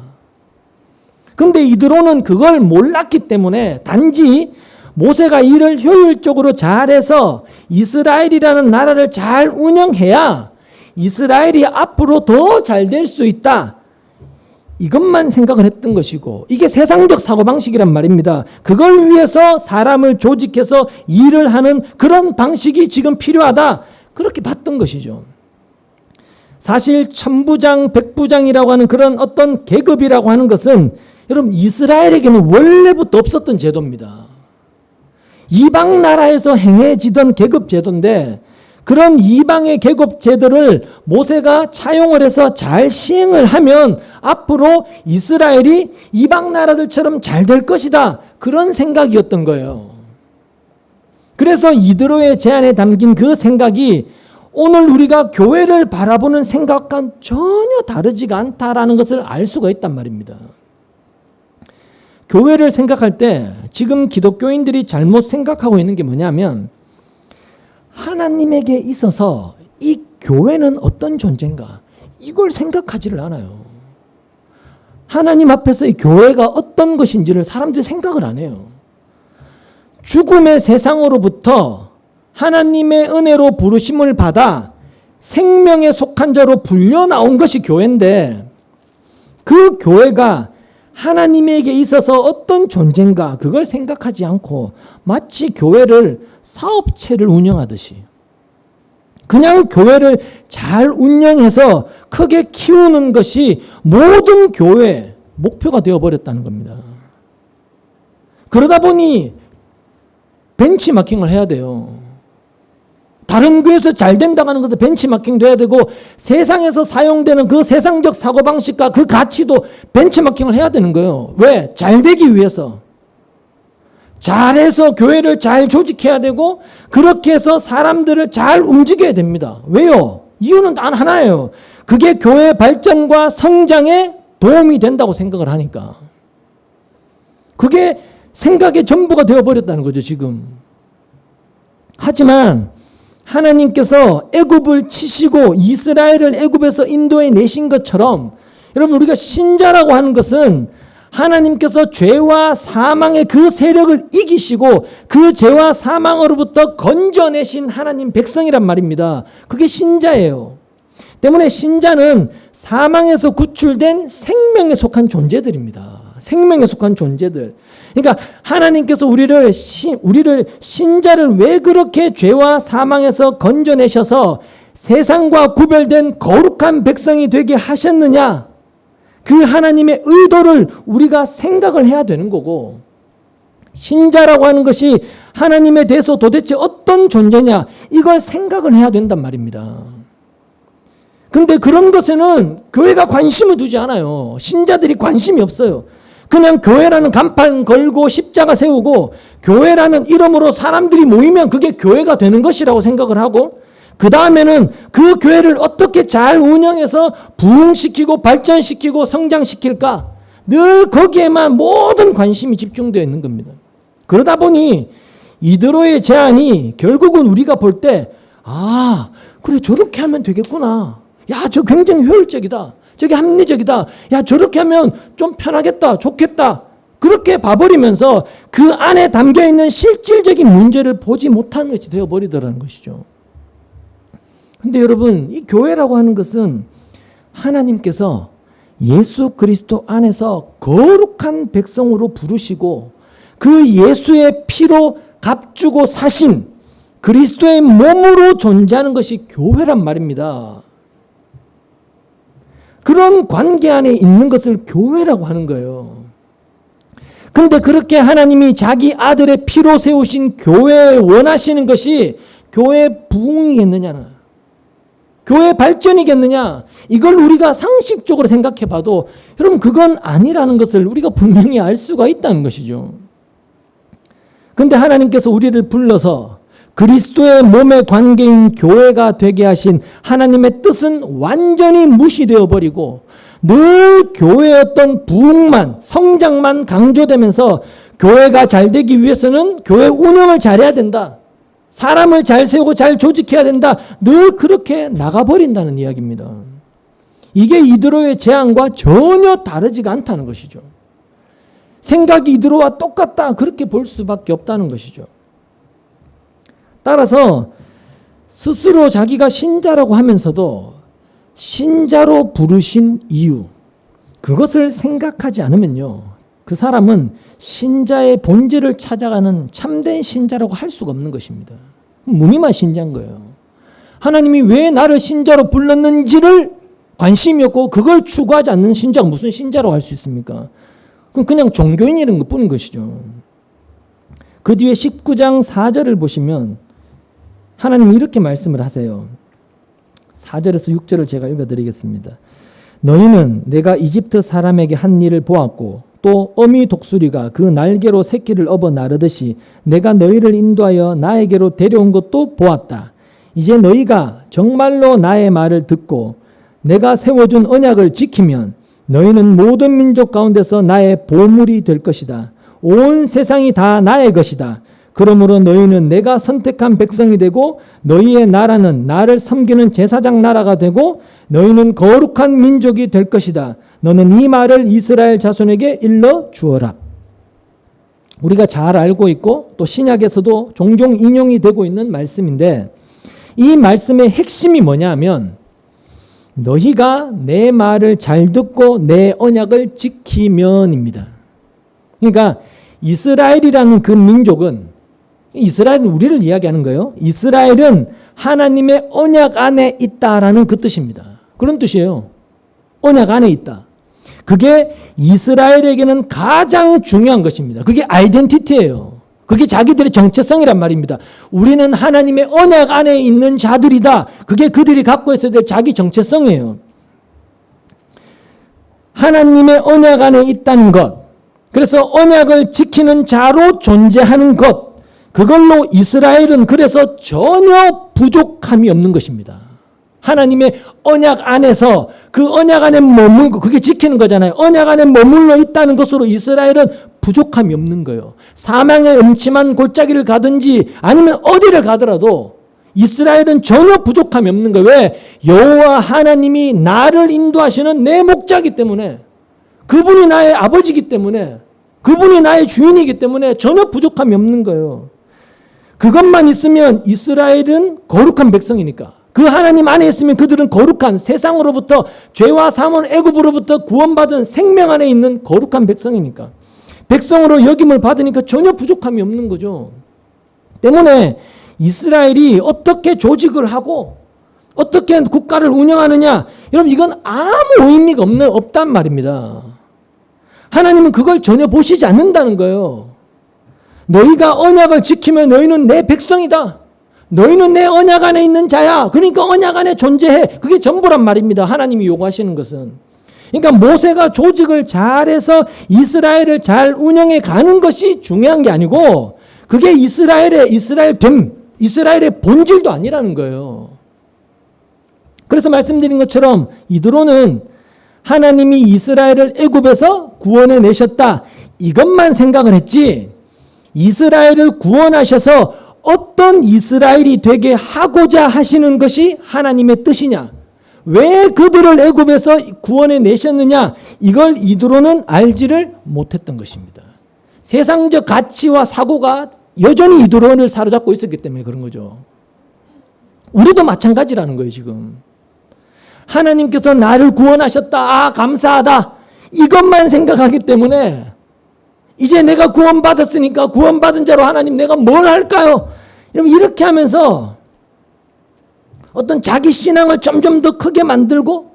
[SPEAKER 1] 근데 이드로는 그걸 몰랐기 때문에 단지 모세가 일을 효율적으로 잘해서 이스라엘이라는 나라를 잘 운영해야 이스라엘이 앞으로 더 잘 될 수 있다. 이것만 생각을 했던 것이고, 이게 세상적 사고방식이란 말입니다. 그걸 위해서 사람을 조직해서 일을 하는 그런 방식이 지금 필요하다. 그렇게 봤던 것이죠. 사실 천부장, 백부장이라고 하는 그런 어떤 계급이라고 하는 것은 여러분 이스라엘에게는 원래부터 없었던 제도입니다. 이방 나라에서 행해지던 계급 제도인데, 그런 이방의 계급 제도를 모세가 차용을 해서 잘 시행을 하면 앞으로 이스라엘이 이방 나라들처럼 잘 될 것이다. 그런 생각이었던 거예요. 그래서 이드로의 제안에 담긴 그 생각이 오늘 우리가 교회를 바라보는 생각과 전혀 다르지가 않다라는 것을 알 수가 있단 말입니다. 교회를 생각할 때 지금 기독교인들이 잘못 생각하고 있는 게 뭐냐면, 하나님에게 있어서 이 교회는 어떤 존재인가, 이걸 생각하지를 않아요. 하나님 앞에서 이 교회가 어떤 것인지를 사람들이 생각을 안 해요. 죽음의 세상으로부터 하나님의 은혜로 부르심을 받아 생명에 속한 자로 불려 나온 것이 교회인데, 그 교회가 하나님에게 있어서 어떤 존재인가 그걸 생각하지 않고 마치 교회를 사업체를 운영하듯이 그냥 교회를 잘 운영해서 크게 키우는 것이 모든 교회의 목표가 되어버렸다는 겁니다. 그러다 보니 벤치마킹을 해야 돼요. 다른 교회에서 잘 된다고 하는 것도 벤치마킹도 해야 되고, 세상에서 사용되는 그 세상적 사고방식과 그 가치도 벤치마킹을 해야 되는 거예요. 왜? 잘 되기 위해서. 잘해서 교회를 잘 조직해야 되고, 그렇게 해서 사람들을 잘 움직여야 됩니다. 왜요? 이유는 단 하나예요. 그게 교회 발전과 성장에 도움이 된다고 생각을 하니까. 그게 생각의 전부가 되어버렸다는 거죠, 지금. 하지만 하나님께서 애굽을 치시고 이스라엘을 애굽에서 인도해 내신 것처럼, 여러분 우리가 신자라고 하는 것은 하나님께서 죄와 사망의 그 세력을 이기시고 그 죄와 사망으로부터 건져내신 하나님 백성이란 말입니다. 그게 신자예요. 때문에 신자는 사망에서 구출된 생명에 속한 존재들입니다. 생명에 속한 존재들. 그러니까 하나님께서 우리를 신자를 왜 그렇게 죄와 사망에서 건져내셔서 세상과 구별된 거룩한 백성이 되게 하셨느냐, 그 하나님의 의도를 우리가 생각을 해야 되는 거고, 신자라고 하는 것이 하나님에 대해서 도대체 어떤 존재냐, 이걸 생각을 해야 된단 말입니다. 근데 그런 것에는 교회가 관심을 두지 않아요. 신자들이 관심이 없어요. 그냥 교회라는 간판 걸고 십자가 세우고 교회라는 이름으로 사람들이 모이면 그게 교회가 되는 것이라고 생각을 하고, 그 다음에는 그 교회를 어떻게 잘 운영해서 부흥시키고 발전시키고 성장시킬까, 늘 거기에만 모든 관심이 집중되어 있는 겁니다. 그러다 보니 이드로의 제안이 결국은 우리가 볼 때, 아 그래 저렇게 하면 되겠구나, 야 저 굉장히 효율적이다, 저게 합리적이다, 야 저렇게 하면 좀 편하겠다, 좋겠다, 그렇게 봐버리면서 그 안에 담겨있는 실질적인 문제를 보지 못하는 것이 되어버리더라는 것이죠. 근데 여러분, 이 교회라고 하는 것은 하나님께서 예수 그리스도 안에서 거룩한 백성으로 부르시고 그 예수의 피로 값주고 사신 그리스도의 몸으로 존재하는 것이 교회란 말입니다. 그런 관계 안에 있는 것을 교회라고 하는 거예요. 근데 그렇게 하나님이 자기 아들의 피로 세우신 교회에 원하시는 것이 교회 부흥이겠느냐, 교회 발전이겠느냐, 이걸 우리가 상식적으로 생각해 봐도 여러분 그건 아니라는 것을 우리가 분명히 알 수가 있다는 것이죠. 근데 하나님께서 우리를 불러서 그리스도의 몸의 관계인 교회가 되게 하신 하나님의 뜻은 완전히 무시되어 버리고 늘 교회의 어떤 부흥만, 성장만 강조되면서 교회가 잘 되기 위해서는 교회 운영을 잘해야 된다, 사람을 잘 세우고 잘 조직해야 된다, 늘 그렇게 나가버린다는 이야기입니다. 이게 이드로의 제안과 전혀 다르지가 않다는 것이죠. 생각이 이드로와 똑같다, 그렇게 볼 수밖에 없다는 것이죠. 따라서 스스로 자기가 신자라고 하면서도 신자로 부르신 이유, 그것을 생각하지 않으면요, 그 사람은 신자의 본질을 찾아가는 참된 신자라고 할 수가 없는 것입니다. 무늬만 신자인 거예요. 하나님이 왜 나를 신자로 불렀는지를 관심이 없고 그걸 추구하지 않는 신자가 무슨 신자라고 할 수 있습니까? 그건 그냥 종교인이라는 것뿐인 것이죠. 그 뒤에 19장 4절을 보시면 하나님이 이렇게 말씀을 하세요. 4절에서 6절을 제가 읽어드리겠습니다. 너희는 내가 이집트 사람에게 한 일을 보았고 또 어미 독수리가 그 날개로 새끼를 업어 나르듯이 내가 너희를 인도하여 나에게로 데려온 것도 보았다. 이제 너희가 정말로 나의 말을 듣고 내가 세워준 언약을 지키면 너희는 모든 민족 가운데서 나의 보물이 될 것이다. 온 세상이 다 나의 것이다. 그러므로 너희는 내가 선택한 백성이 되고 너희의 나라는 나를 섬기는 제사장 나라가 되고 너희는 거룩한 민족이 될 것이다. 너는 이 말을 이스라엘 자손에게 일러 주어라. 우리가 잘 알고 있고 또 신약에서도 종종 인용이 되고 있는 말씀인데 이 말씀의 핵심이 뭐냐면 너희가 내 말을 잘 듣고 내 언약을 지키면입니다. 그러니까 이스라엘이라는 그 민족은, 이스라엘은 우리를 이야기하는 거예요. 이스라엘은 하나님의 언약 안에 있다라는 그 뜻입니다. 그런 뜻이에요. 언약 안에 있다. 그게 이스라엘에게는 가장 중요한 것입니다. 그게 아이덴티티예요. 그게 자기들의 정체성이란 말입니다. 우리는 하나님의 언약 안에 있는 자들이다. 그게 그들이 갖고 있어야 될 자기 정체성이에요. 하나님의 언약 안에 있다는 것, 그래서 언약을 지키는 자로 존재하는 것, 그걸로 이스라엘은 그래서 전혀 부족함이 없는 것입니다. 하나님의 언약 안에서 그 언약 안에 머물고 그게 지키는 거잖아요. 언약 안에 머물러 있다는 것으로 이스라엘은 부족함이 없는 거예요. 사망의 음침한 골짜기를 가든지 아니면 어디를 가더라도 이스라엘은 전혀 부족함이 없는 거예요. 왜? 여호와 하나님이 나를 인도하시는 내 목자이기 때문에, 그분이 나의 아버지이기 때문에, 그분이 나의 주인이기 때문에 전혀 부족함이 없는 거예요. 그것만 있으면 이스라엘은 거룩한 백성이니까, 그 하나님 안에 있으면 그들은 거룩한, 세상으로부터 죄와 사망 애굽으로부터 구원받은 생명 안에 있는 거룩한 백성이니까, 백성으로 여김을 받으니까 전혀 부족함이 없는 거죠. 때문에 이스라엘이 어떻게 조직을 하고 어떻게 국가를 운영하느냐, 여러분 이건 아무 의미가 없단 말입니다. 하나님은 그걸 전혀 보시지 않는다는 거예요. 너희가 언약을 지키면 너희는 내 백성이다. 너희는 내 언약 안에 있는 자야. 그러니까 언약 안에 존재해. 그게 전부란 말입니다. 하나님이 요구하시는 것은. 그러니까 모세가 조직을 잘해서 이스라엘을 잘 운영해 가는 것이 중요한 게 아니고 그게 이스라엘의 본질도 아니라는 거예요. 그래서 말씀드린 것처럼 이드로는 하나님이 이스라엘을 애굽에서 구원해 내셨다, 이것만 생각을 했지, 이스라엘을 구원하셔서 어떤 이스라엘이 되게 하고자 하시는 것이 하나님의 뜻이냐, 왜 그들을 애굽에서 구원해 내셨느냐, 이걸 이드로는 알지를 못했던 것입니다. 세상적 가치와 사고가 여전히 이드로를 사로잡고 있었기 때문에 그런 거죠. 우리도 마찬가지라는 거예요. 지금 하나님께서 나를 구원하셨다, 아 감사하다, 이것만 생각하기 때문에 이제 내가 구원받았으니까 구원받은 자로 하나님 내가 뭘 할까요? 이렇게 하면서 어떤 자기 신앙을 점점 더 크게 만들고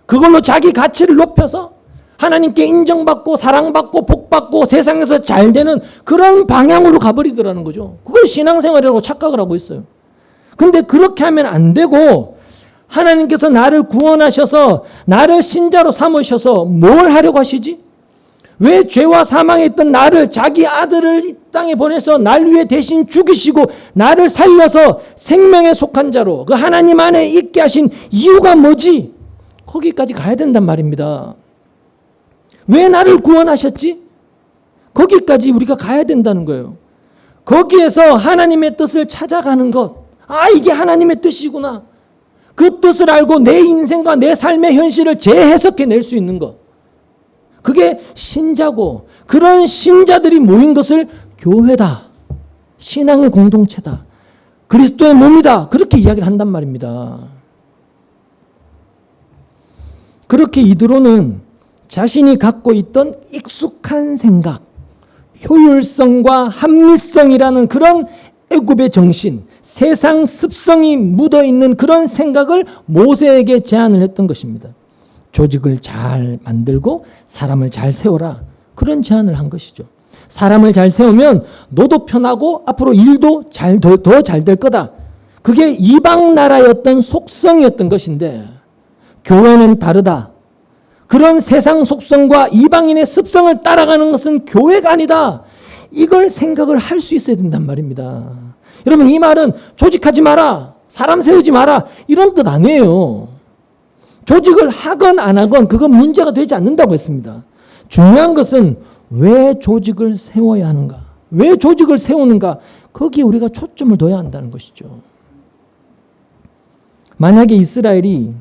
[SPEAKER 1] 그걸로 자기 가치를 높여서 하나님께 인정받고 사랑받고 복받고 세상에서 잘 되는 그런 방향으로 가버리더라는 거죠. 그걸 신앙생활이라고 착각을 하고 있어요. 근데 그렇게 하면 안 되고 하나님께서 나를 구원하셔서 나를 신자로 삼으셔서 뭘 하려고 하시지? 왜 죄와 사망에 있던 나를 자기 아들을 이 땅에 보내서 날 위해 대신 죽이시고 나를 살려서 생명에 속한 자로 그 하나님 안에 있게 하신 이유가 뭐지? 거기까지 가야 된단 말입니다. 왜 나를 구원하셨지? 거기까지 우리가 가야 된다는 거예요. 거기에서 하나님의 뜻을 찾아가는 것. 아, 이게 하나님의 뜻이구나. 그 뜻을 알고 내 인생과 내 삶의 현실을 재해석해낼 수 있는 것. 그게 신자고 그런 신자들이 모인 것을 교회다. 신앙의 공동체다. 그리스도의 몸이다. 그렇게 이야기를 한단 말입니다. 그렇게 이드로는 자신이 갖고 있던 익숙한 생각, 효율성과 합리성이라는 그런 애굽의 정신, 세상 습성이 묻어있는 그런 생각을 모세에게 제안을 했던 것입니다. 조직을 잘 만들고 사람을 잘 세워라. 그런 제안을 한 것이죠. 사람을 잘 세우면 너도 편하고 앞으로 일도 더 잘 될 거다. 그게 이방 나라의 어떤 속성이었던 것인데 교회는 다르다. 그런 세상 속성과 이방인의 습성을 따라가는 것은 교회가 아니다. 이걸 생각을 할 수 있어야 된단 말입니다. 여러분, 이 말은 조직하지 마라, 사람 세우지 마라, 이런 뜻 아니에요. 조직을 하건 안 하건 그건 문제가 되지 않는다고 했습니다. 중요한 것은 왜 조직을 세워야 하는가, 왜 조직을 세우는가, 거기에 우리가 초점을 둬야 한다는 것이죠. 만약에 이스라엘이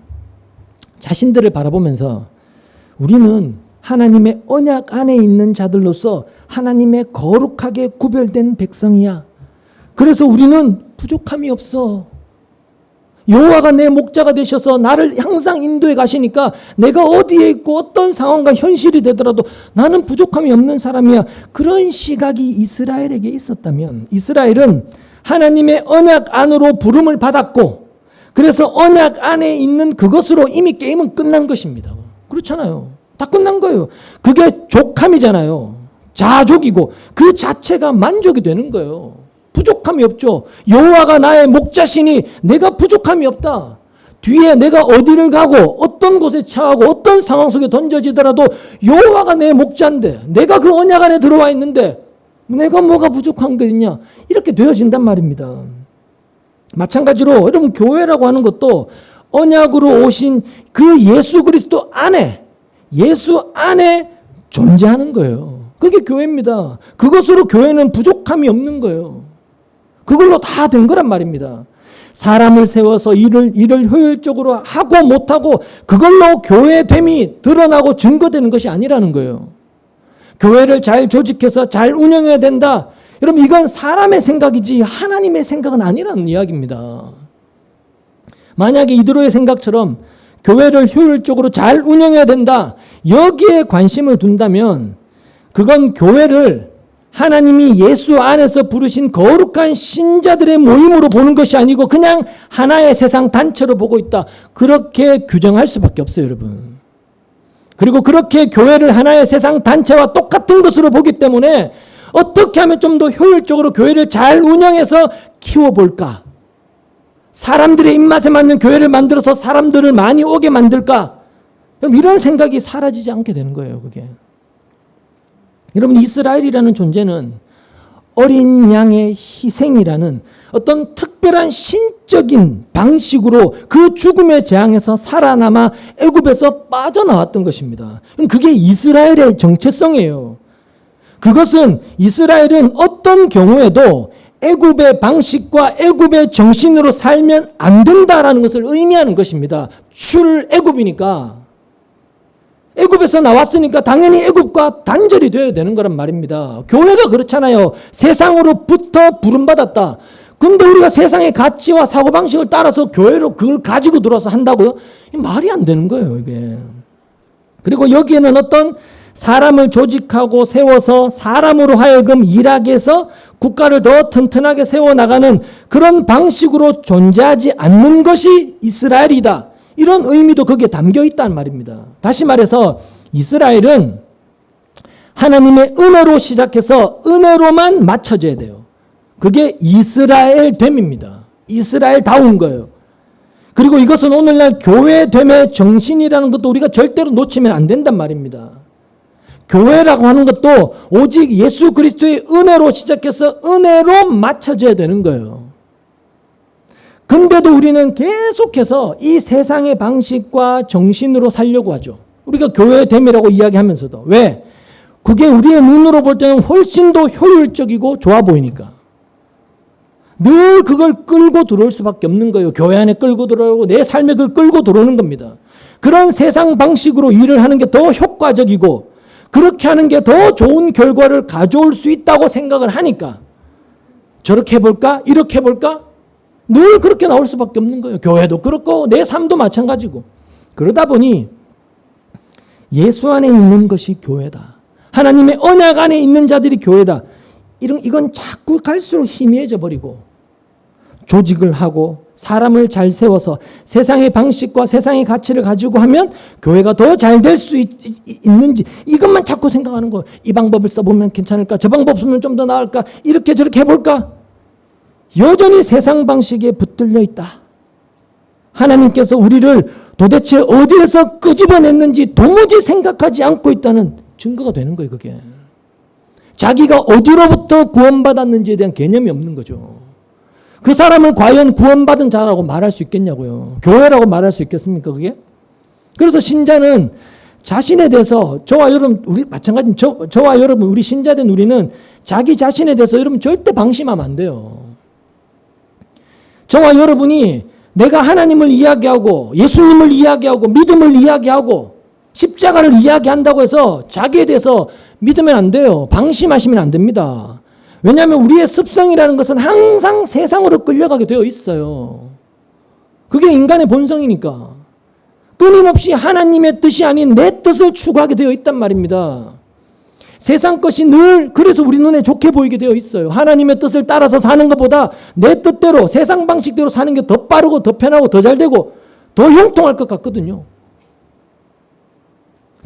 [SPEAKER 1] 자신들을 바라보면서 우리는 하나님의 언약 안에 있는 자들로서 하나님의 거룩하게 구별된 백성이야. 그래서 우리는 부족함이 없어. 여호와가 내 목자가 되셔서 나를 항상 인도해 가시니까 내가 어디에 있고 어떤 상황과 현실이 되더라도 나는 부족함이 없는 사람이야. 그런 시각이 이스라엘에게 있었다면, 이스라엘은 하나님의 언약 안으로 부름을 받았고 그래서 언약 안에 있는 그것으로 이미 게임은 끝난 것입니다. 그렇잖아요. 다 끝난 거예요. 그게 족함이잖아요. 자족이고 그 자체가 만족이 되는 거예요. 부족함이 없죠. 여호와가 나의 목자시니 내가 부족함이 없다. 뒤에 내가 어디를 가고 어떤 곳에 처하고 어떤 상황 속에 던져지더라도 여호와가 내 목자인데 내가 그 언약 안에 들어와 있는데 내가 뭐가 부족한 게 있냐, 이렇게 되어진단 말입니다. 마찬가지로 여러분, 교회라고 하는 것도 언약으로 오신 그 예수 그리스도 안에, 예수 안에 존재하는 거예요. 그게 교회입니다. 그것으로 교회는 부족함이 없는 거예요. 그걸로 다 된 거란 말입니다. 사람을 세워서 일을 효율적으로 하고 못하고 그걸로 교회됨이 드러나고 증거되는 것이 아니라는 거예요. 교회를 잘 조직해서 잘 운영해야 된다. 여러분, 이건 사람의 생각이지 하나님의 생각은 아니라는 이야기입니다. 만약에 이드로의 생각처럼 교회를 효율적으로 잘 운영해야 된다, 여기에 관심을 둔다면 그건 교회를 하나님이 예수 안에서 부르신 거룩한 신자들의 모임으로 보는 것이 아니고 그냥 하나의 세상 단체로 보고 있다. 그렇게 규정할 수밖에 없어요, 여러분. 그리고 그렇게 교회를 하나의 세상 단체와 똑같은 것으로 보기 때문에 어떻게 하면 좀 더 효율적으로 교회를 잘 운영해서 키워볼까? 사람들의 입맛에 맞는 교회를 만들어서 사람들을 많이 오게 만들까? 이런 생각이 사라지지 않게 되는 거예요, 그게. 여러분, 이스라엘이라는 존재는 어린 양의 희생이라는 어떤 특별한 신적인 방식으로 그 죽음의 재앙에서 살아남아 애굽에서 빠져나왔던 것입니다. 그게 이스라엘의 정체성이에요. 그것은 이스라엘은 어떤 경우에도 애굽의 방식과 애굽의 정신으로 살면 안 된다라는 것을 의미하는 것입니다. 출애굽이니까, 애굽에서 나왔으니까 당연히 애굽과 단절이 되어야 되는 거란 말입니다. 교회가 그렇잖아요. 세상으로부터 부름받았다. 근데 우리가 세상의 가치와 사고방식을 따라서 교회로 그걸 가지고 들어와서 한다고요? 말이 안 되는 거예요, 이게. 그리고 여기에는 어떤 사람을 조직하고 세워서 사람으로 하여금 일하게 해서 국가를 더 튼튼하게 세워나가는 그런 방식으로 존재하지 않는 것이 이스라엘이다. 이런 의미도 거기에 담겨 있다는 말입니다. 다시 말해서 이스라엘은 하나님의 은혜로 시작해서 은혜로만 맞춰져야 돼요. 그게 이스라엘됨입니다. 이스라엘다운 거예요. 그리고 이것은 오늘날 교회됨의 정신이라는 것도 우리가 절대로 놓치면 안 된단 말입니다. 교회라고 하는 것도 오직 예수 그리스도의 은혜로 시작해서 은혜로 맞춰져야 되는 거예요. 근데도 우리는 계속해서 이 세상의 방식과 정신으로 살려고 하죠. 우리가 교회됨이라고 이야기하면서도. 왜? 그게 우리의 눈으로 볼 때는 훨씬 더 효율적이고 좋아 보이니까. 늘 그걸 끌고 들어올 수밖에 없는 거예요. 교회 안에 끌고 들어오고 내 삶에 그걸 끌고 들어오는 겁니다. 그런 세상 방식으로 일을 하는 게 더 효과적이고 그렇게 하는 게 더 좋은 결과를 가져올 수 있다고 생각을 하니까 저렇게 해볼까? 이렇게 해볼까? 늘 그렇게 나올 수밖에 없는 거예요. 교회도 그렇고 내 삶도 마찬가지고. 그러다 보니 예수 안에 있는 것이 교회다. 하나님의 언약 안에 있는 자들이 교회다. 이건 자꾸 갈수록 희미해져 버리고 조직을 하고 사람을 잘 세워서 세상의 방식과 세상의 가치를 가지고 하면 교회가 더 잘 될 수 있는지 이것만 자꾸 생각하는 거예요. 이 방법을 써보면 괜찮을까? 저 방법 쓰면 좀 더 나을까? 이렇게 저렇게 해볼까? 여전히 세상 방식에 붙들려 있다. 하나님께서 우리를 도대체 어디에서 끄집어냈는지 도무지 생각하지 않고 있다는 증거가 되는 거예요. 그게. 자기가 어디로부터 구원받았는지에 대한 개념이 없는 거죠. 그 사람은 과연 구원받은 자라고 말할 수 있겠냐고요. 교회라고 말할 수 있겠습니까, 그게? 그래서 신자는 자신에 대해서 저와 여러분, 우리 마찬가지 저와 여러분, 우리 신자된 우리는 자기 자신에 대해서 여러분 절대 방심하면 안 돼요. 저와 여러분이 내가 하나님을 이야기하고 예수님을 이야기하고 믿음을 이야기하고 십자가를 이야기한다고 해서 자기에 대해서 믿으면 안 돼요. 방심하시면 안 됩니다. 왜냐하면 우리의 습성이라는 것은 항상 세상으로 끌려가게 되어 있어요. 그게 인간의 본성이니까. 끊임없이 하나님의 뜻이 아닌 내 뜻을 추구하게 되어 있단 말입니다. 세상 것이 늘 그래서 우리 눈에 좋게 보이게 되어 있어요. 하나님의 뜻을 따라서 사는 것보다 내 뜻대로 세상 방식대로 사는 게 더 빠르고 더 편하고 더 잘 되고 더 형통할 것 같거든요.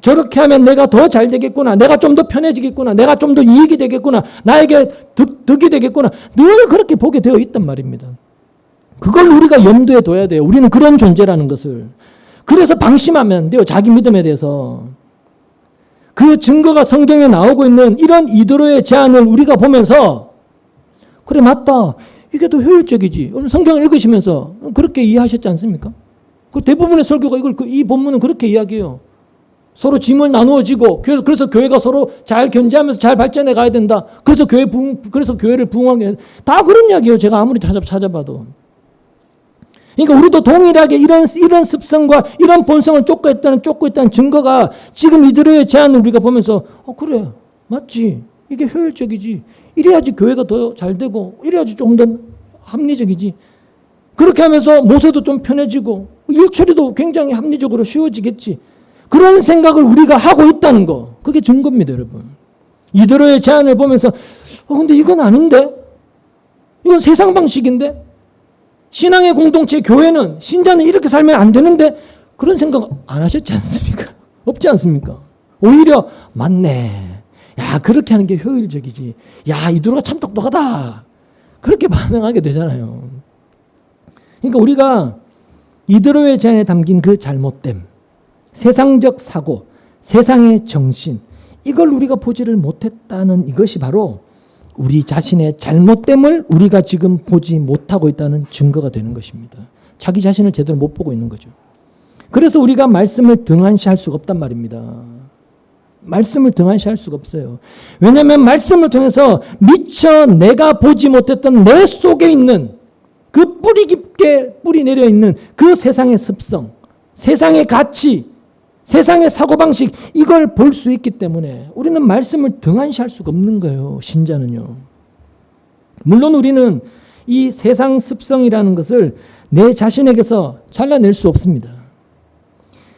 [SPEAKER 1] 저렇게 하면 내가 더 잘 되겠구나. 내가 좀 더 편해지겠구나. 내가 좀 더 이익이 되겠구나. 나에게 득이 되겠구나. 늘 그렇게 보게 되어 있단 말입니다. 그걸 우리가 염두에 둬야 돼요. 우리는 그런 존재라는 것을. 그래서 방심하면 안 돼요. 자기 믿음에 대해서. 그 증거가 성경에 나오고 있는 이런 이드로의 제안을 우리가 보면서 그래 맞다. 이게 더 효율적이지. 오늘 성경을 읽으시면서 그렇게 이해하셨지 않습니까? 그 대부분의 설교가 이 본문은 그렇게 이야기해요. 서로 짐을 나누어지고 그래서 교회가 서로 잘 견제하면서 잘 발전해 가야 된다. 그래서 교회를 부흥하게 다 그런 이야기예요. 제가 아무리 찾아봐도. 그러니까 우리도 동일하게 이런 습성과 이런 본성을 쫓고 있다는 증거가 지금 이들의 제안을 우리가 보면서 그래 맞지. 이게 효율적이지. 이래야지 교회가 더 잘 되고 이래야지 좀 더 합리적이지. 그렇게 하면서 모세도 좀 편해지고 일처리도 굉장히 합리적으로 쉬워지겠지. 그런 생각을 우리가 하고 있다는 거. 그게 증거입니다, 여러분. 이들의 제안을 보면서 근데 이건 아닌데? 이건 세상 방식인데? 신앙의 공동체 교회는 신자는 이렇게 살면 안 되는데 그런 생각 안 하셨지 않습니까? 없지 않습니까? 오히려 맞네. 야 그렇게 하는 게 효율적이지. 야 이두로가 참 똑똑하다. 그렇게 반응하게 되잖아요. 그러니까 우리가 이드로의 제안에 담긴 그 잘못됨, 세상적 사고, 세상의 정신 이걸 우리가 보지를 못했다는 이것이 바로 우리 자신의 잘못됨을 우리가 지금 보지 못하고 있다는 증거가 되는 것입니다. 자기 자신을 제대로 못 보고 있는 거죠. 그래서 우리가 말씀을 등한시할 수가 없단 말입니다. 말씀을 등한시할 수가 없어요. 왜냐하면 말씀을 통해서 미처 내가 보지 못했던 내 속에 있는 그 뿌리 깊게 뿌리 내려 있는 그 세상의 습성, 세상의 가치, 세상의 사고방식 이걸 볼 수 있기 때문에 우리는 말씀을 등한시할 수가 없는 거예요. 신자는요. 물론 우리는 이 세상 습성이라는 것을 내 자신에게서 잘라낼 수 없습니다.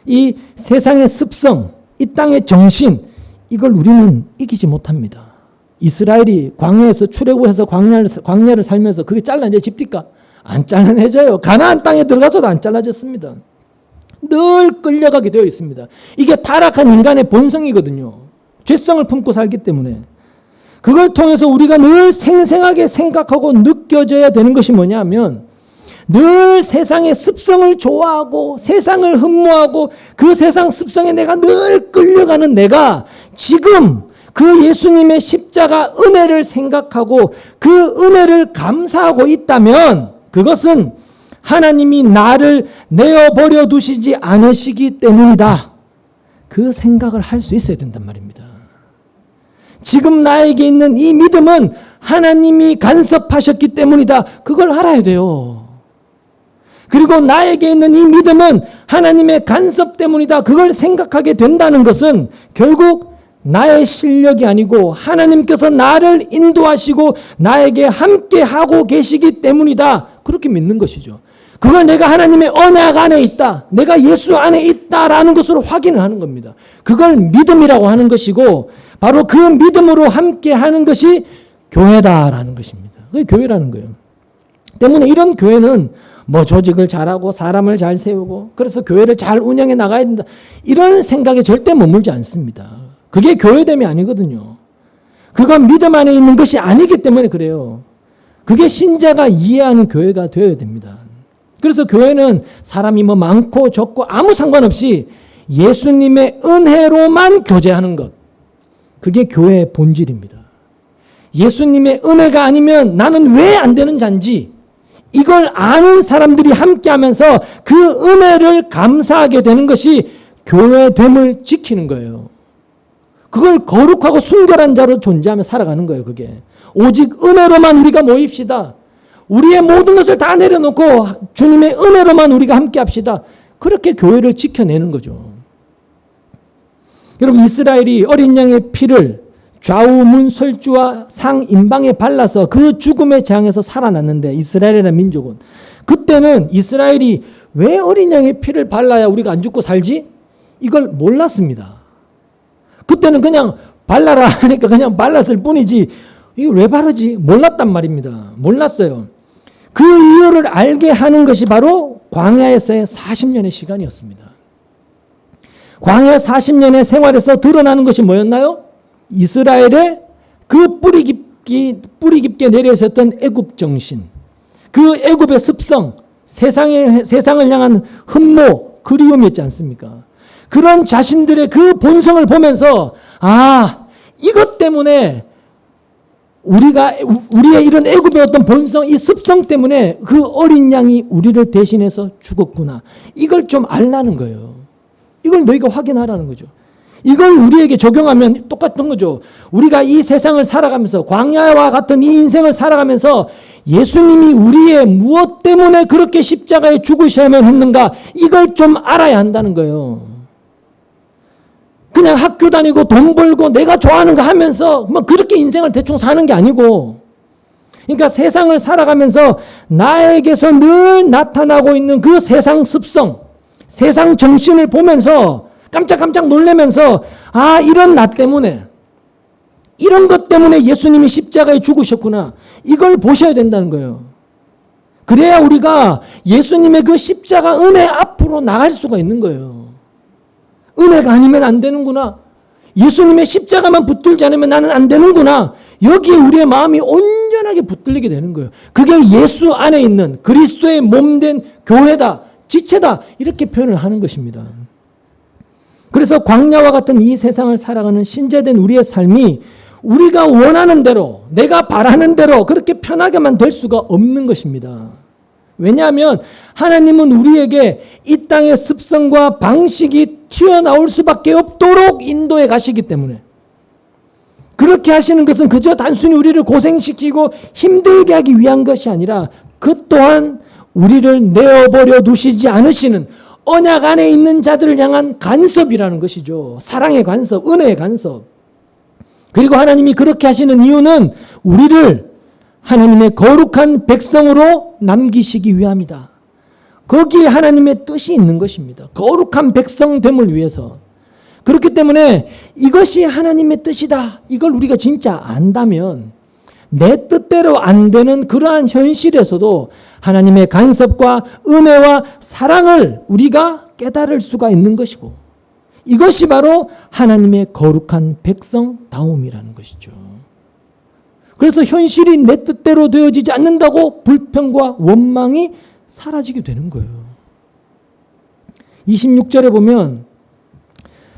[SPEAKER 1] 이 세상의 습성, 이 땅의 정신 이걸 우리는 이기지 못합니다. 이스라엘이 광야에서 출애굽해서 광야를 살면서 그게 잘라내집니까? 안 잘라내져요. 가나안 땅에 들어가서도 안 잘라졌습니다. 늘 끌려가게 되어 있습니다. 이게 타락한 인간의 본성이거든요. 죄성을 품고 살기 때문에. 그걸 통해서 우리가 늘 생생하게 생각하고 느껴져야 되는 것이 뭐냐면 늘 세상의 습성을 좋아하고 세상을 흠모하고 그 세상 습성에 내가 늘 끌려가는 내가 지금 그 예수님의 십자가 은혜를 생각하고 그 은혜를 감사하고 있다면 그것은 하나님이 나를 내어버려 두시지 않으시기 때문이다. 그 생각을 할 수 있어야 된단 말입니다. 지금 나에게 있는 이 믿음은 하나님이 간섭하셨기 때문이다. 그걸 알아야 돼요. 그리고 나에게 있는 이 믿음은 하나님의 간섭 때문이다. 그걸 생각하게 된다는 것은 결국 나의 실력이 아니고 하나님께서 나를 인도하시고 나에게 함께 하고 계시기 때문이다. 그렇게 믿는 것이죠. 그걸 내가 하나님의 언약 안에 있다. 내가 예수 안에 있다라는 것으로 확인을 하는 겁니다. 그걸 믿음이라고 하는 것이고 바로 그 믿음으로 함께 하는 것이 교회다라는 것입니다. 그게 교회라는 거예요. 때문에 이런 교회는 뭐 조직을 잘하고 사람을 잘 세우고 그래서 교회를 잘 운영해 나가야 된다. 이런 생각에 절대 머물지 않습니다. 그게 교회됨이 아니거든요. 그건 믿음 안에 있는 것이 아니기 때문에 그래요. 그게 신자가 이해하는 교회가 되어야 됩니다. 그래서 교회는 사람이 뭐 많고 적고 아무 상관없이 예수님의 은혜로만 교제하는 것. 그게 교회의 본질입니다. 예수님의 은혜가 아니면 나는 왜 안 되는 자인지 이걸 아는 사람들이 함께 하면서 그 은혜를 감사하게 되는 것이 교회됨을 지키는 거예요. 그걸 거룩하고 순결한 자로 존재하며 살아가는 거예요. 그게 오직 은혜로만 우리가 모입시다. 우리의 모든 것을 다 내려놓고 주님의 은혜로만 우리가 함께 합시다. 그렇게 교회를 지켜내는 거죠. 여러분 이스라엘이 어린 양의 피를 좌우 문설주와 상인방에 발라서 그 죽음의 재앙에서 살아났는데 이스라엘이라는 민족은 그때는 이스라엘이 왜 어린 양의 피를 발라야 우리가 안 죽고 살지? 이걸 몰랐습니다. 그때는 그냥 발라라 하니까 그냥 발랐을 뿐이지 이걸 왜 바르지? 몰랐단 말입니다. 몰랐어요. 그 이유를 알게 하는 것이 바로 광야에서의 40년의 시간이었습니다. 광야 40년의 생활에서 드러나는 것이 뭐였나요? 이스라엘의 그 뿌리 깊게 내려 있었던 애굽 정신, 그 애굽의 습성, 세상을 향한 흠모, 그리움이었지 않습니까? 그런 자신들의 그 본성을 보면서 이것 때문에 우리의 이런 애굽의 어떤 본성, 이 습성 때문에 그 어린 양이 우리를 대신해서 죽었구나. 이걸 좀 알라는 거예요. 이걸 너희가 확인하라는 거죠. 이걸 우리에게 적용하면 똑같은 거죠. 우리가 이 세상을 살아가면서 광야와 같은 이 인생을 살아가면서 예수님이 우리의 무엇 때문에 그렇게 십자가에 죽으셔야만 했는가 이걸 좀 알아야 한다는 거예요. 그냥 학교 다니고 돈 벌고 내가 좋아하는 거 하면서 뭐 그렇게 인생을 대충 사는 게 아니고 그러니까 세상을 살아가면서 나에게서 늘 나타나고 있는 그 세상 습성, 세상 정신을 보면서 깜짝깜짝 놀라면서 이런 나 때문에 이런 것 때문에 예수님이 십자가에 죽으셨구나. 이걸 보셔야 된다는 거예요. 그래야 우리가 예수님의 그 십자가 은혜 앞으로 나갈 수가 있는 거예요. 은혜가 아니면 안 되는구나. 예수님의 십자가만 붙들지 않으면 나는 안 되는구나. 여기에 우리의 마음이 온전하게 붙들리게 되는 거예요. 그게 예수 안에 있는 그리스도의 몸된 교회다, 지체다 이렇게 표현을 하는 것입니다. 그래서 광야와 같은 이 세상을 살아가는 신자된 우리의 삶이 우리가 원하는 대로 내가 바라는 대로 그렇게 편하게만 될 수가 없는 것입니다. 왜냐하면 하나님은 우리에게 이 땅의 습성과 방식이 튀어나올 수밖에 없도록 인도해 가시기 때문에 그렇게 하시는 것은 그저 단순히 우리를 고생시키고 힘들게 하기 위한 것이 아니라 그 또한 우리를 내어버려 두시지 않으시는 언약 안에 있는 자들을 향한 간섭이라는 것이죠. 사랑의 간섭, 은혜의 간섭. 그리고 하나님이 그렇게 하시는 이유는 우리를 하나님의 거룩한 백성으로 남기시기 위함이다. 거기에 하나님의 뜻이 있는 것입니다. 거룩한 백성됨을 위해서. 그렇기 때문에 이것이 하나님의 뜻이다. 이걸 우리가 진짜 안다면 내 뜻대로 안 되는 그러한 현실에서도 하나님의 간섭과 은혜와 사랑을 우리가 깨달을 수가 있는 것이고, 이것이 바로 하나님의 거룩한 백성다움이라는 것이죠. 그래서 현실이 내 뜻대로 되어지지 않는다고 불평과 원망이 사라지게 되는 거예요. 26절에 보면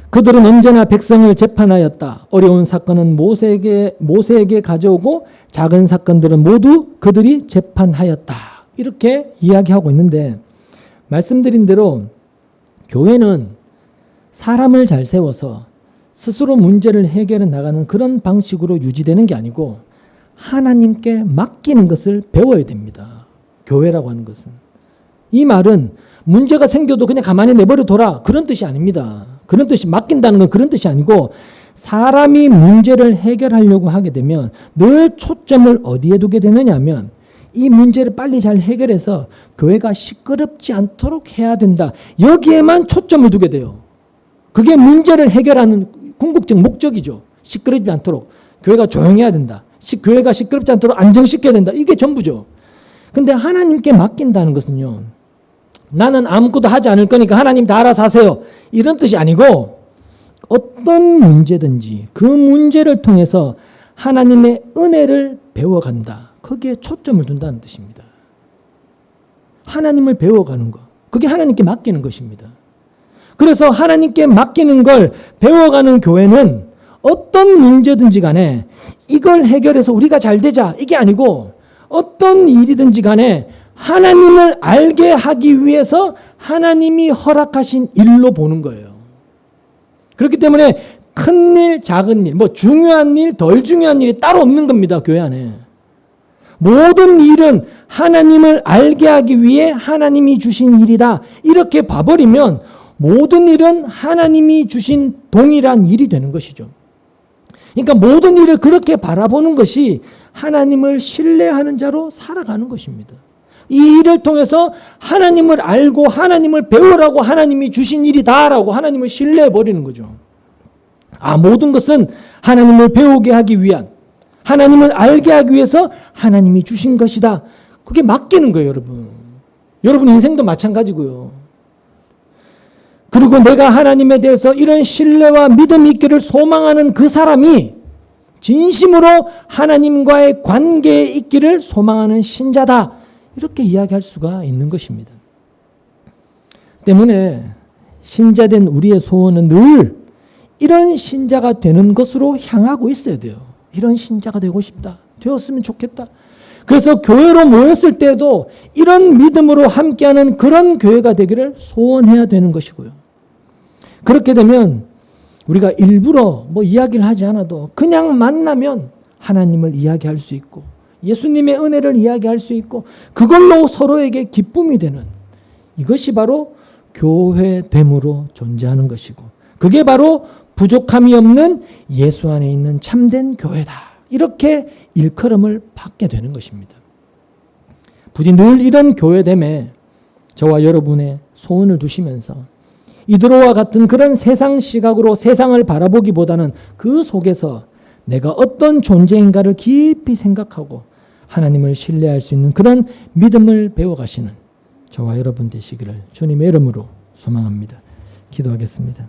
[SPEAKER 1] 그들은 언제나 백성을 재판하였다. 어려운 사건은 모세에게 가져오고 작은 사건들은 모두 그들이 재판하였다. 이렇게 이야기하고 있는데, 말씀드린 대로 교회는 사람을 잘 세워서 스스로 문제를 해결해 나가는 그런 방식으로 유지되는 게 아니고 하나님께 맡기는 것을 배워야 됩니다. 교회라고 하는 것은. 이 말은 문제가 생겨도 그냥 가만히 내버려 둬라, 그런 뜻이 아닙니다. 그런 뜻이, 맡긴다는 건 그런 뜻이 아니고, 사람이 문제를 해결하려고 하게 되면 늘 초점을 어디에 두게 되느냐 하면 이 문제를 빨리 잘 해결해서 교회가 시끄럽지 않도록 해야 된다, 여기에만 초점을 두게 돼요. 그게 문제를 해결하는 궁극적 목적이죠. 시끄럽지 않도록 교회가 조용해야 된다, 교회가 시끄럽지 않도록 안정시켜야 된다, 이게 전부죠. 근데 하나님께 맡긴다는 것은요, 나는 아무것도 하지 않을 거니까 하나님 다 알아서 하세요, 이런 뜻이 아니고, 어떤 문제든지 그 문제를 통해서 하나님의 은혜를 배워간다, 거기에 초점을 둔다는 뜻입니다. 하나님을 배워가는 것, 그게 하나님께 맡기는 것입니다. 그래서 하나님께 맡기는 걸 배워가는 교회는 어떤 문제든지 간에 이걸 해결해서 우리가 잘 되자, 이게 아니고 어떤 일이든지 간에 하나님을 알게 하기 위해서 하나님이 허락하신 일로 보는 거예요. 그렇기 때문에 큰 일, 작은 일, 중요한 일, 덜 중요한 일이 따로 없는 겁니다, 교회 안에. 모든 일은 하나님을 알게 하기 위해 하나님이 주신 일이다, 이렇게 봐버리면 모든 일은 하나님이 주신 동일한 일이 되는 것이죠. 그러니까 모든 일을 그렇게 바라보는 것이 하나님을 신뢰하는 자로 살아가는 것입니다. 이 일을 통해서 하나님을 알고 하나님을 배우라고 하나님이 주신 일이다라고 하나님을 신뢰해버리는 거죠. 모든 것은 하나님을 배우게 하기 위한, 하나님을 알게 하기 위해서 하나님이 주신 것이다, 그게 맡기는 거예요, 여러분. 여러분 인생도 마찬가지고요. 그리고 내가 하나님에 대해서 이런 신뢰와 믿음이 있기를 소망하는 그 사람이 진심으로 하나님과의 관계에 있기를 소망하는 신자다, 이렇게 이야기할 수가 있는 것입니다. 때문에 신자된 우리의 소원은 늘 이런 신자가 되는 것으로 향하고 있어야 돼요. 이런 신자가 되고 싶다, 되었으면 좋겠다. 그래서 교회로 모였을 때도 이런 믿음으로 함께하는 그런 교회가 되기를 소원해야 되는 것이고요. 그렇게 되면 우리가 일부러 이야기를 하지 않아도 그냥 만나면 하나님을 이야기할 수 있고 예수님의 은혜를 이야기할 수 있고 그걸로 서로에게 기쁨이 되는, 이것이 바로 교회됨으로 존재하는 것이고, 그게 바로 부족함이 없는 예수 안에 있는 참된 교회다, 이렇게 일컬음을 받게 되는 것입니다. 부디 늘 이런 교회됨에 저와 여러분의 소원을 두시면서 이드로와 같은 그런 세상 시각으로 세상을 바라보기보다는 그 속에서 내가 어떤 존재인가를 깊이 생각하고 하나님을 신뢰할 수 있는 그런 믿음을 배워가시는 저와 여러분 되시기를 주님의 이름으로 소망합니다. 기도하겠습니다.